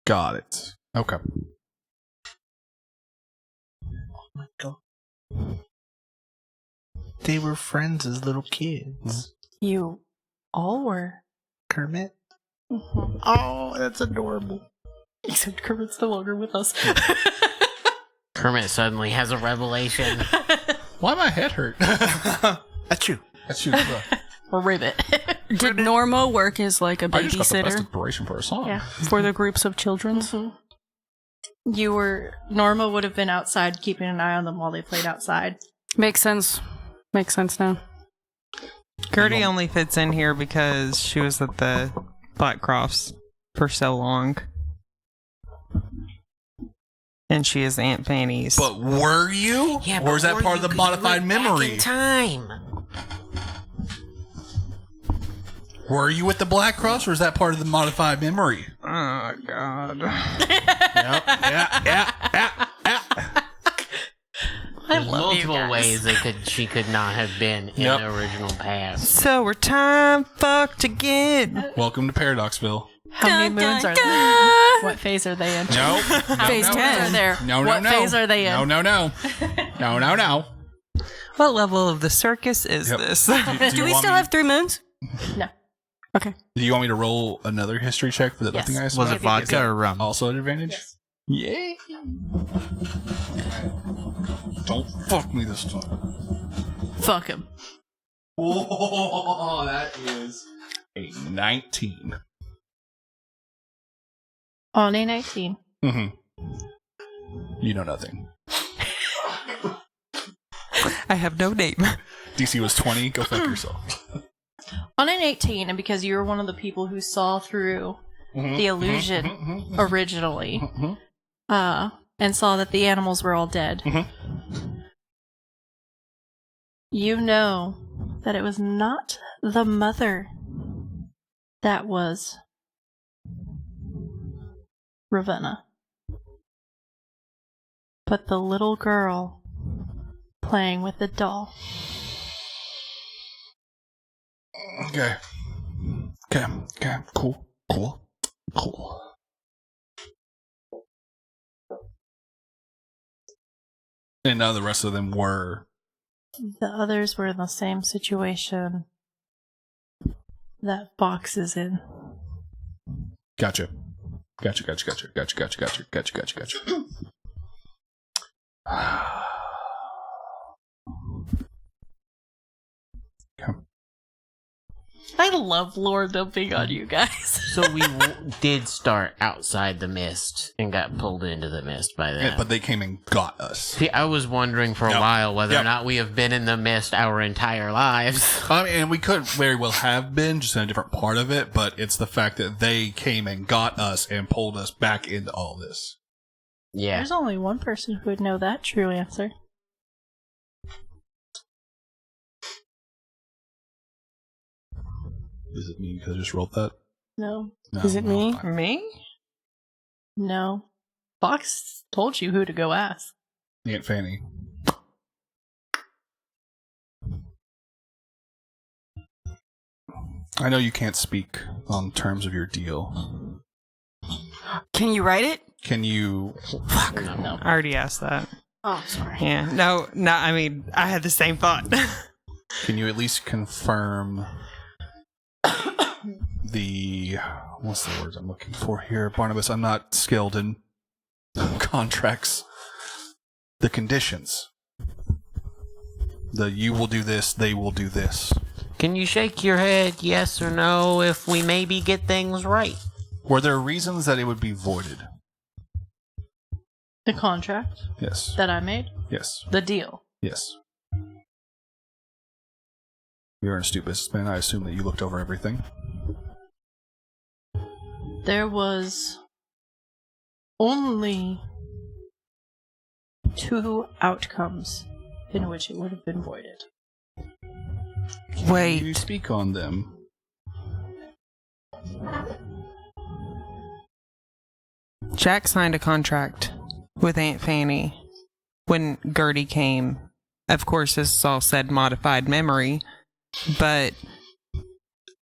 Got it. Okay. They were friends as little kids. You all were. Kermit? Mhm. Oh, that's adorable. Except Kermit's no longer with us. Kermit suddenly has a revelation. Why my head hurt? That's you. That's you. Or Ribbit. Did Norma work as like a I just got the best babysitter inspiration for a song. Yeah. for the groups of children? Norma would have been outside keeping an eye on them while they played outside. Makes sense. Makes sense now. Gertie only fits in here because she was at the Blackcrofts for so long. And she is Aunt Fanny's. But were you? Yeah, or is that before part of you the could modified look back memory? in time. Were you with the Black Cross, or is that part of the modified memory? Oh, God. Yeah. I love Multiple ways she could not have been in Yep. the original past. So we're time fucked again. Welcome to Paradoxville. How many moons are there? What phase are they in? No. Phase 10. Are there? No. What phase are they in? No. What level of the circus is Yep. this? Do we want still me- have 3 moons? No. Okay. Do you want me to roll another history check for the Yes. thing I Was smelled? it vodka or rum? Also an advantage? Yes. Yay! Don't fuck me this time. Fuck him. Whoa, that is a 19. On a 19. Mm-hmm. You know nothing. I have no name. DC was 20. Go fuck yourself. On an 18, and because you were one of the people who saw through Mm-hmm. the illusion originally, and saw that the animals were all dead, you know that it was not the mother that was Ravenna, but the little girl playing with the doll. Okay. Cool. And none of the rest of them were. The others were in the same situation that Fox is in. Gotcha. Okay. I love lore dumping on you guys. So we did start outside the mist and got pulled into the mist by them. Yeah, but they came and got us. See, I was wondering for a Yep. while whether Yep. or not we have been in the mist our entire lives. And we could very well have been, just in a different part of it, but it's the fact that they came and got us and pulled us back into all this. Yeah. There's only one person who would know that true answer. Is it me because I just rolled that? No. No, Is it me? fine. Me? No. Fox told you who to go ask. Aunt Fanny. I know you can't speak on terms of your deal. Can you write it? Can you... No. I already asked that. Oh, sorry. Yeah. No, I mean, I had the same thought. Can you at least confirm the... What's the words I'm looking for here? Barnabas, I'm not skilled in contracts. The conditions. The you will do this, they will do this. Can you shake your head yes or no if we maybe get things right? Were there reasons that it would be voided? The contract Yes. that I made? Yes. The deal. Yes. You're an astute businessman. I assume that you looked over everything. There was only 2 outcomes in which it would have been voided. Wait. You speak on them. Jack signed a contract with Aunt Fanny when Gertie came. Of course, this is all said modified memory, but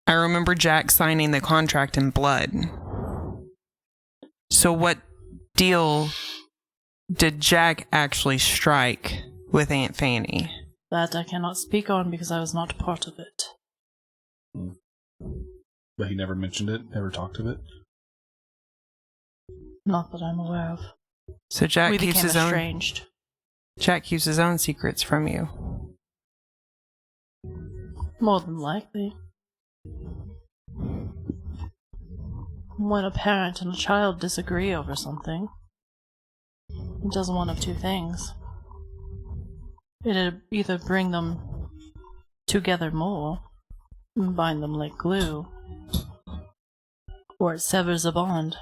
I remember Jack signing the contract in blood. So what deal did Jack actually strike with Aunt Fanny? That I cannot speak on because I was not part of it. But he never mentioned it, never talked of it. Not that I'm aware of. So Jack We keeps became his own. estranged. Jack keeps his own secrets from you. More than likely. When a parent and a child disagree over something, it does one of two things. It'll either bring them together more and bind them like glue, or it severs a bond.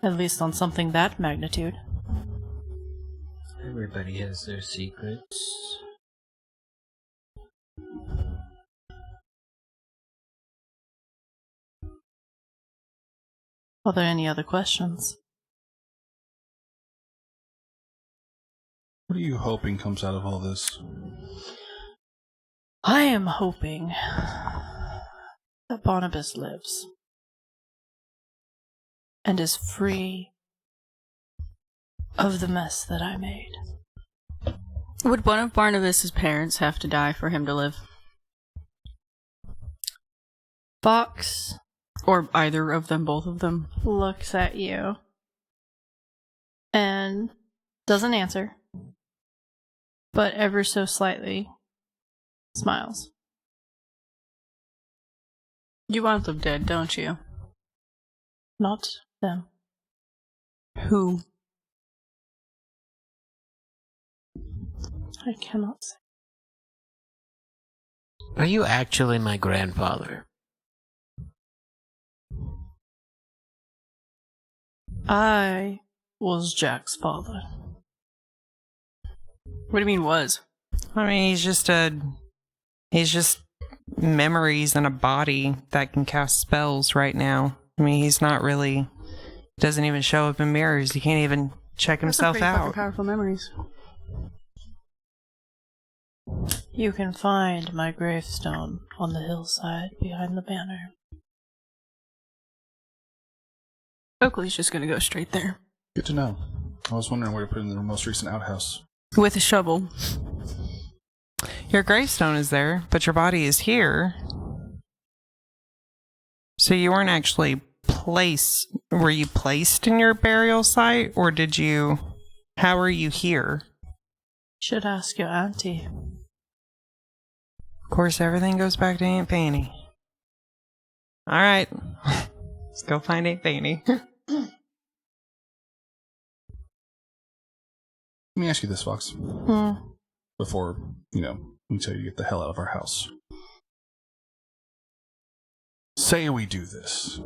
At least on something that magnitude. Everybody has their secrets. Are there any other questions? What are you hoping comes out of all this? I am hoping that Barnabas lives and is free of the mess that I made. Would one of Barnabas's parents have to die for him to live? Fox Or either of them, both of them? looks at you and doesn't answer, but ever so slightly smiles. You want them dead, don't you? Not them. Who? I cannot say. Are you actually my grandfather? I was Jack's father. What do you mean was? I mean, he's just memories and a body that can cast spells right now. I mean, he's not really, doesn't even show up in mirrors. He can't even check himself out. Powerful memories. You can find my gravestone on the hillside behind the banner. Oakley's just gonna go straight there. Good to know. I was wondering where to put it in the most recent outhouse. With a shovel. Your gravestone is there, but your body is here. So you weren't actually placed. Were you placed in your burial site, or did you? How are you here? Should ask your auntie. Of course, everything goes back to Aunt Fanny. All right, let's go find Aunt Fanny. Let me ask you this, Fox. Before, we tell you to get the hell out of our house. Say we do this.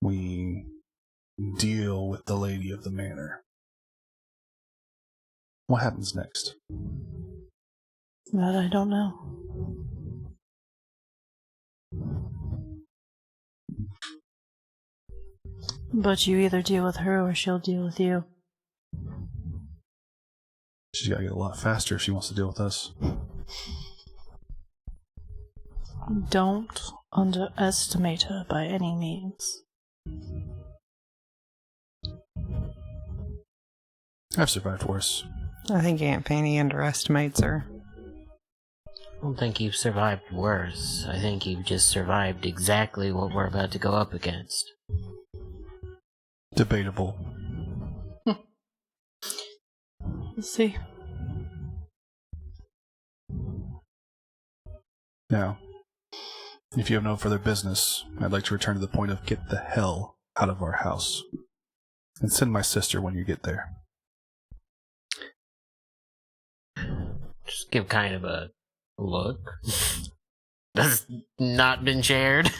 We deal with the lady of the manor. What happens next? That I don't know. But you either deal with her or she'll deal with you. She's got to get a lot faster if she wants to deal with us. Don't underestimate her by any means. I've survived worse. I think Aunt Fanny underestimates her. I don't think you've survived worse. I think you've just survived exactly what we're about to go up against. Debatable. We'll see. Now, if you have no further business, I'd like to return to the point of get the hell out of our house. And send my sister when you get there. Just give kind of a look. That's not been shared.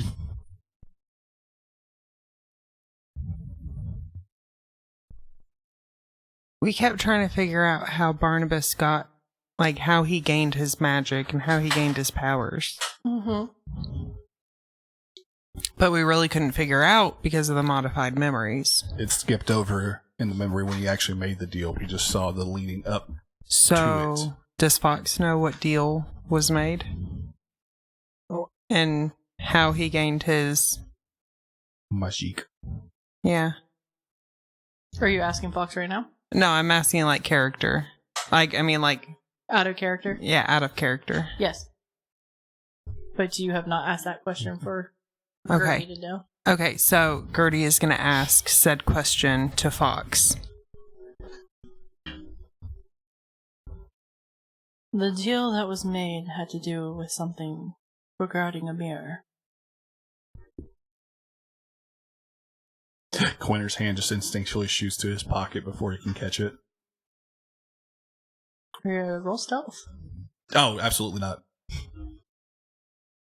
We kept trying to figure out how Barnabas got, how he gained his magic and how he gained his powers. But we really couldn't figure out because of the modified memories. It skipped over in the memory when he actually made the deal. We just saw the leading up to it. So, does Fox know what deal was made? And how he gained his... Magique. Yeah. Are you asking Fox right now? No, I'm asking like character. Like, Out of character? yeah, out of character. Yes. But you have not asked that question for Okay. Gertie to know. Okay, so Gertie is going to ask said question to Fox. The deal that was made had to do with something regarding a mirror. Quinner's hand just instinctually shoots to his pocket before he can catch it. Roll stealth. Oh, absolutely not.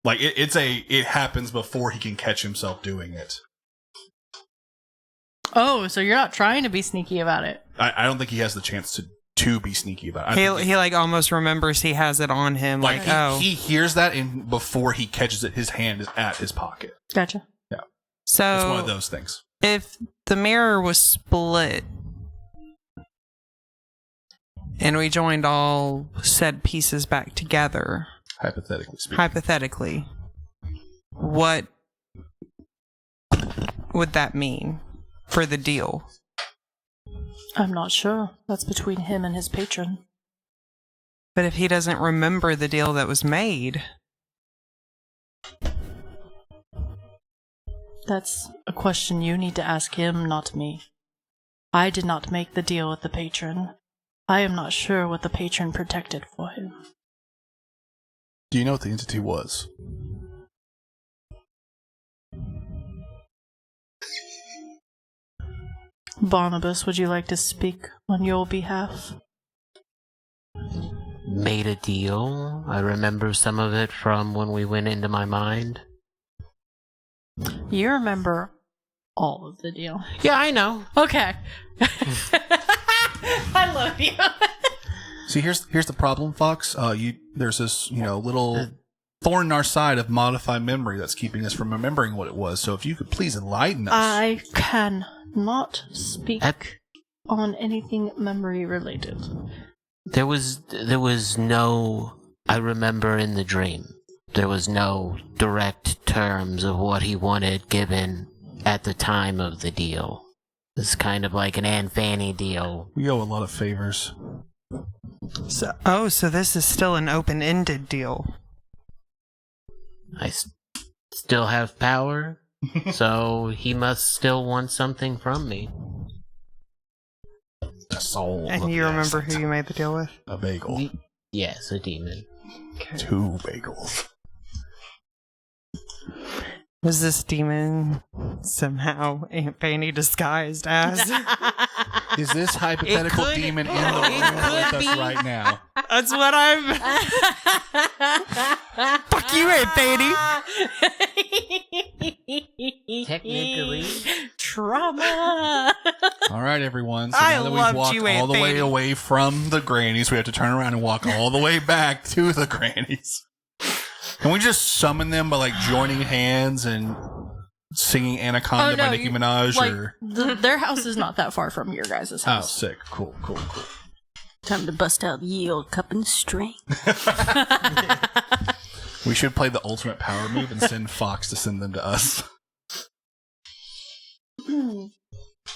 Like it happens before he can catch himself doing it. Oh, so you're not trying to be sneaky about it. I don't think he has the chance to be sneaky about it. He like almost remembers he has it on him. Like, he hears that, and before he catches it, his hand is at his pocket. Gotcha. Yeah, So it's one of those things. if the mirror was split and we joined all said pieces back together, Hypothetically, what would that mean for the deal? I'm not sure. That's between him and his patron. But if he doesn't remember the deal that was made, That's a question you need to ask him, not me. I did not make the deal with the patron. I am not sure what the patron protected for him. do you know what the entity was? Barnabas, would you like to speak on your behalf? Made a deal. I remember some of it from when we went into my mind. You remember all of the deal. Yeah, I know. Okay. I love you. See, here's the problem, Fox. There's this little thorn in our side of modified memory that's keeping us from remembering what it was. So if you could please enlighten us. I can not speak on anything memory related. There was no, I remember in the dream, there was no direct terms of what he wanted given at the time of the deal. It's kind of like an Aunt Fanny deal. We owe a lot of favors. so this is still an open-ended deal. I still have power, so he must still want something from me. A soul. And you remember who you made the deal with? A bagel. Yes, a demon. Okay. 2 bagels. Was this demon somehow Aunt Fanny disguised as? Is this hypothetical It could- demon in the room with us be. right now? That's what I'm. Fuck you, Aunt Fanny. Technically. Trauma. All right, everyone. So I now that we've loved walked you, all Aunt the way Fanny. away from the grannies, we have to turn around and walk all the way back to the grannies. Can we just summon them by like joining hands and singing Anaconda by Nicki Minaj? Or Their house is not that far from your guys' oh, house. sick, cool. Time to bust out ye old cup and string. We should play the ultimate power move and send Fox to send them to us. Would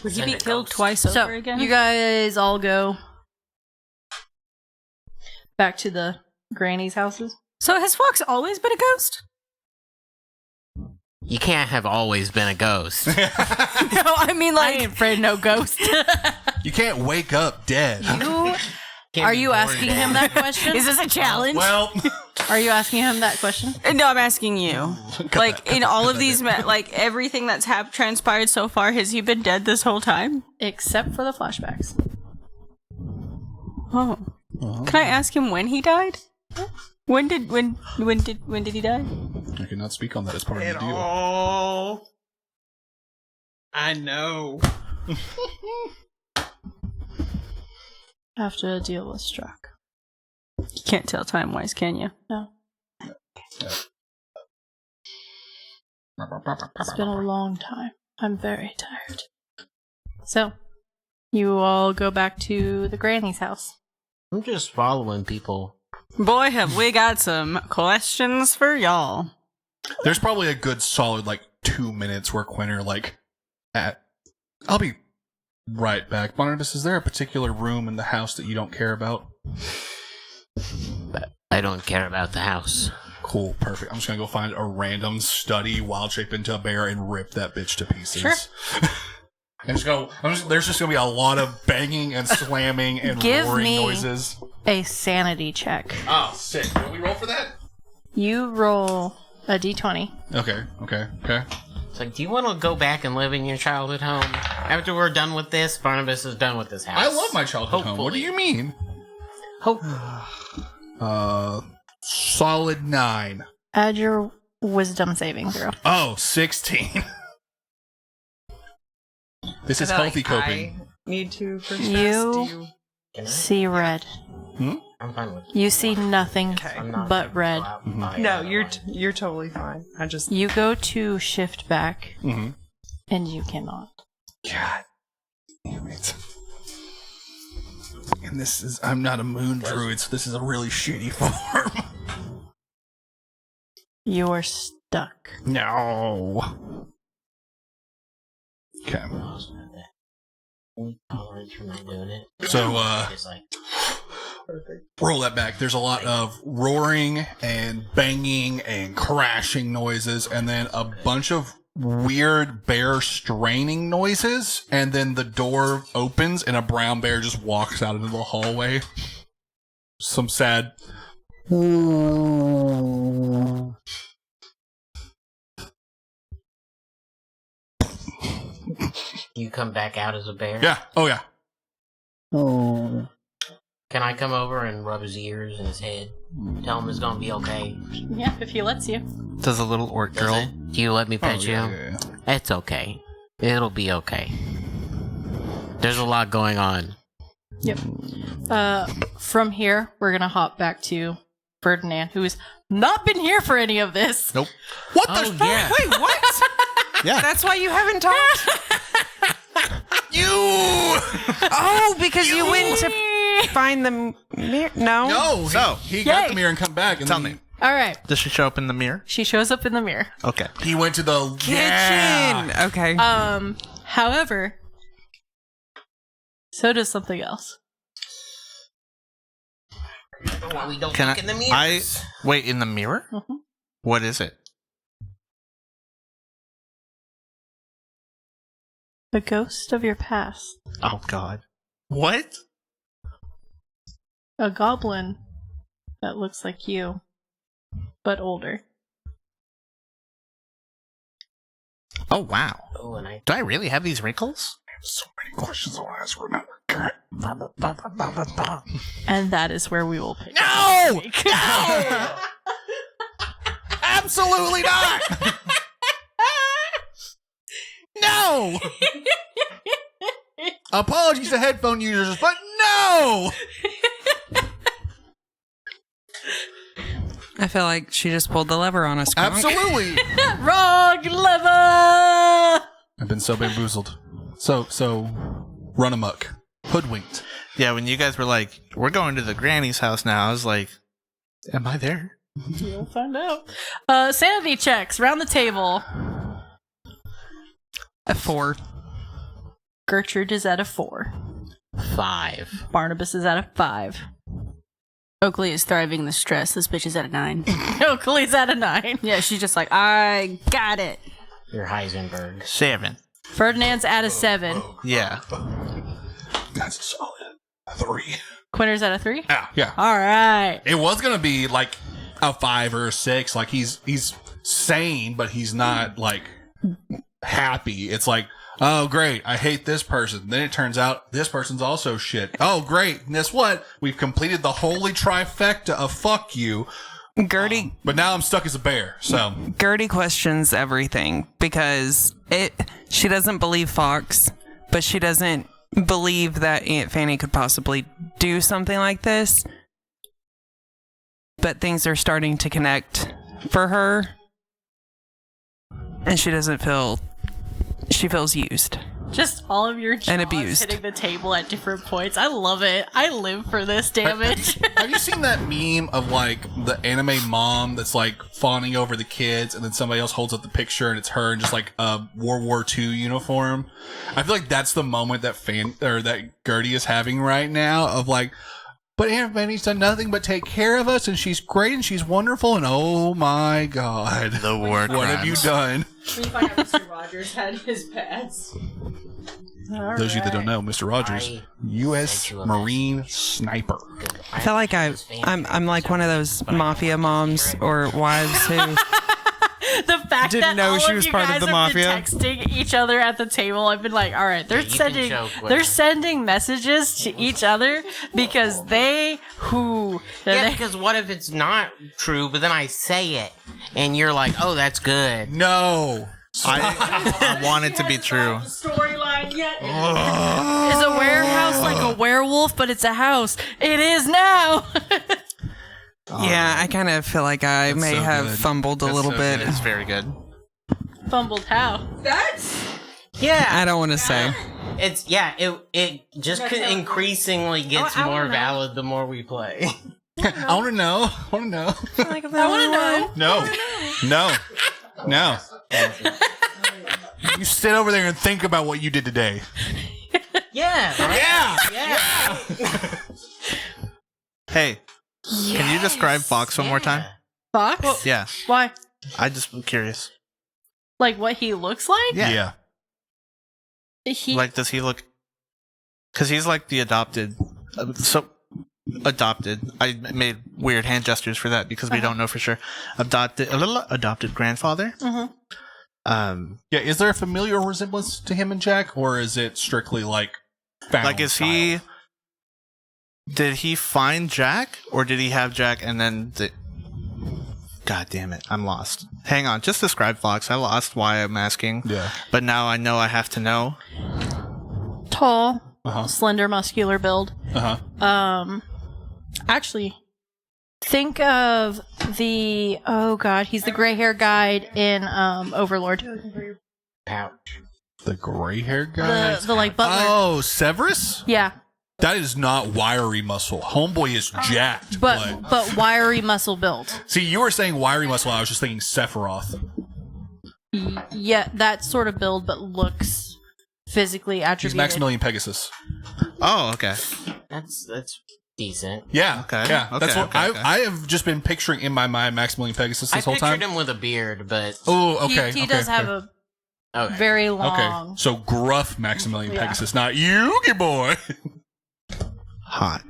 he Send be a killed ghost. twice So over again? you guys all go back to the grannies' houses. So has Fox always been a ghost? You can't have always been a ghost. No, I mean I like ain't afraid no ghost. You can't wake up dead. Are you asking him that question? is this a challenge? Well, Are you asking him that question? No, I'm asking you. Like in all of these, like everything that's transpired so far, has he been dead this whole time? Except for the flashbacks. Oh. Can I ask him when he died? When did he die? I cannot speak on that as part of the deal. Oh, I know. After a deal was struck. You can't tell time wise, can you? No. It's been a long time. I'm very tired. So, you all go back to the granny's house. I'm just following people. Boy, have we got some questions for y'all. There's probably a good solid 2 minutes where Quinner I'll be right back. Barnabas, is there a particular room in the house that you don't care about? I don't care about the house. Cool, perfect. I'm just gonna go find a random study, wild shape into a bear, and rip that bitch to pieces. Sure. And there's just gonna be a lot of banging and slamming and Give roaring me noises. a sanity check. Oh, sick. Can we roll for that? You roll a d20. Okay. It's like, do you want to go back and live in your childhood home? After we're done with this, Barnabas is done with this house. I love my childhood home. What do you mean? Hope. Solid 9. Add your wisdom saving throw. Oh, 16. This is healthy coping. I need to first You see red. I'm fine with it. You see nothing I'm not but red. No, you're totally fine. I just You go to shift back, Mm-hmm. and you cannot. God damn it. And I'm not a moon druid, so this is a really shitty form. You are stuck. No. Okay. So, roll that back. There's a lot of roaring and banging and crashing noises, and then a bunch of weird bear straining noises, and then the door opens and a brown bear just walks out into the hallway. Some sad... You come back out as a bear? Yeah. Oh, yeah. Can I come over and rub his ears and his head? Tell him it's gonna be okay. Yeah, if he lets you. Does a little orc Does girl? it? Do you let me pet you? Yeah. It's okay. It'll be okay. There's a lot going on. Yep. From here, we're gonna hop back to Ferdinand, who's not been here for any of this. Nope. What the Oh, yeah. Wait, what? Yeah. That's why you haven't talked? You! Oh, because you went to find the mirror? No. No, So, he got Yay. the mirror and come back. And Tell then me. All right. Does she show up in the mirror? She shows up in the mirror. Okay. He went to the Kitchen. Yeah. Okay. However, so does something else. We don't Can look in the mirrors. I wait in the mirror? Mhm. What is it? The ghost of your past. Oh God. What? A goblin that looks like you, but older. Oh wow. Oh, and I Do I really have these wrinkles? So many questions I'll ask. Remember. And that is where we will pick No! No! Absolutely not! No! Apologies to headphone users, but no! I feel like she just pulled the lever on us. Absolutely! Wrong lever! I've been so bamboozled. So, run amok. Hoodwinked. Yeah, when you guys were like, we're going to the granny's house now, I was like, am I there? You'll find out. Sanity checks, round the table. A 4. Gertrude is at a 4. 5. Barnabas is at a 5. Oakley is thriving in the stress. This bitch is at a 9. Oakley's at a 9. Yeah, she's just like, I got it. You're Heisenberg. 7. Ferdinand's at a 7. Yeah. That's a solid 3. Quinner's at a 3. Yeah. All right. It was gonna be like a 5 or a 6. Like he's sane, but he's not like happy. It's like, oh great, I hate this person. Then it turns out this person's also shit. Oh great, and guess what? We've completed the holy trifecta of fuck you. Gertie But now I'm stuck as a bear. So Gertie questions everything because she doesn't believe Fox, but she doesn't believe that Aunt Fanny could possibly do something like this. But things are starting to connect for her. And she doesn't feel... She feels used. Just all of your jaws abused. hitting the table at different points. I love it. I live for this damage. Have you seen that meme of like the anime mom that's like fawning over the kids, and then somebody else holds up the picture and it's her in just like a World War II uniform? I feel like that's the moment that that Gertie is having right now of like, but Aunt Fanny's done nothing but take care of us, and she's great and she's wonderful, and oh my god, The war what have you done? We find out Mr. Rogers had his pads. Those of you that don't know, Mr. Rogers, U.S. Marine sniper. I feel like I'm like one of those mafia moms or wives who The fact Didn't that know all she of was you part of guys the have mafia. been texting each other at the table, I've been like, all right, they're you can sending joke with they're her. sending messages to each other because Yeah, because what if it's not true, but then I say it, and you're like, oh, that's good. No. I want it to be true. storyline yet. Is a warehouse like a werewolf, but it's a house? It is now. yeah, I kind of feel like I may so have good. fumbled a That's little so bit. good. It's very good. Fumbled how? Yeah, I don't want to say. it's it just increasingly gets I more wanna know. valid the more we play. I want to know. I want to know. I want to know. No. No. You sit over there and think about what you did today. Yeah, right? Yeah. Hey, can you describe Fox one more time? Fox? Yeah, Why? I just am curious. Like what he looks like? Yeah. He Like, does he look? Because he's like the adopted. Adopted. I made weird hand gestures for that because we don't know for sure. Adopted grandfather. Mhm. Yeah. Is there a familial resemblance to him and Jack, or is it strictly like found Like, is style? he? Did he find Jack, or did he have Jack and then? God damn it! I'm lost. Hang on. Just describe Fox. I lost why I'm asking. Yeah. But now I know I have to know. tall, Uh-huh. slender, muscular build. Uh-huh. Actually, think of the he's the gray hair guide in Overlord. Pouch. The gray hair guy. The like butler. Oh, Severus? Yeah, That is not wiry muscle. Homeboy is jacked. but wiry muscle build. See, you were saying wiry muscle. I was just thinking Sephiroth. Yeah, that sort of build, but looks physically He's attributed. Maximilian Pegasus. Oh, okay. That's decent. Yeah. Okay, Yeah. okay, That's what okay, okay. I have just been picturing in my mind Maximilian Pegasus this I whole pictured time. him with a beard, but Oh, okay. He okay, does have okay. a okay. very Okay. long. So gruff Maximilian Yeah. Pegasus, not Yugi boy. Hot.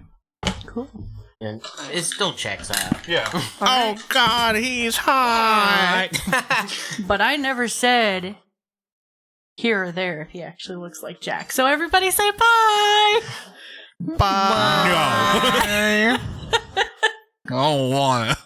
Cool. And it still checks out. Yeah. Oh God, he's hot. But I never said here or there if he actually looks like Jack. So everybody say bye. Bye. No. I don't want it.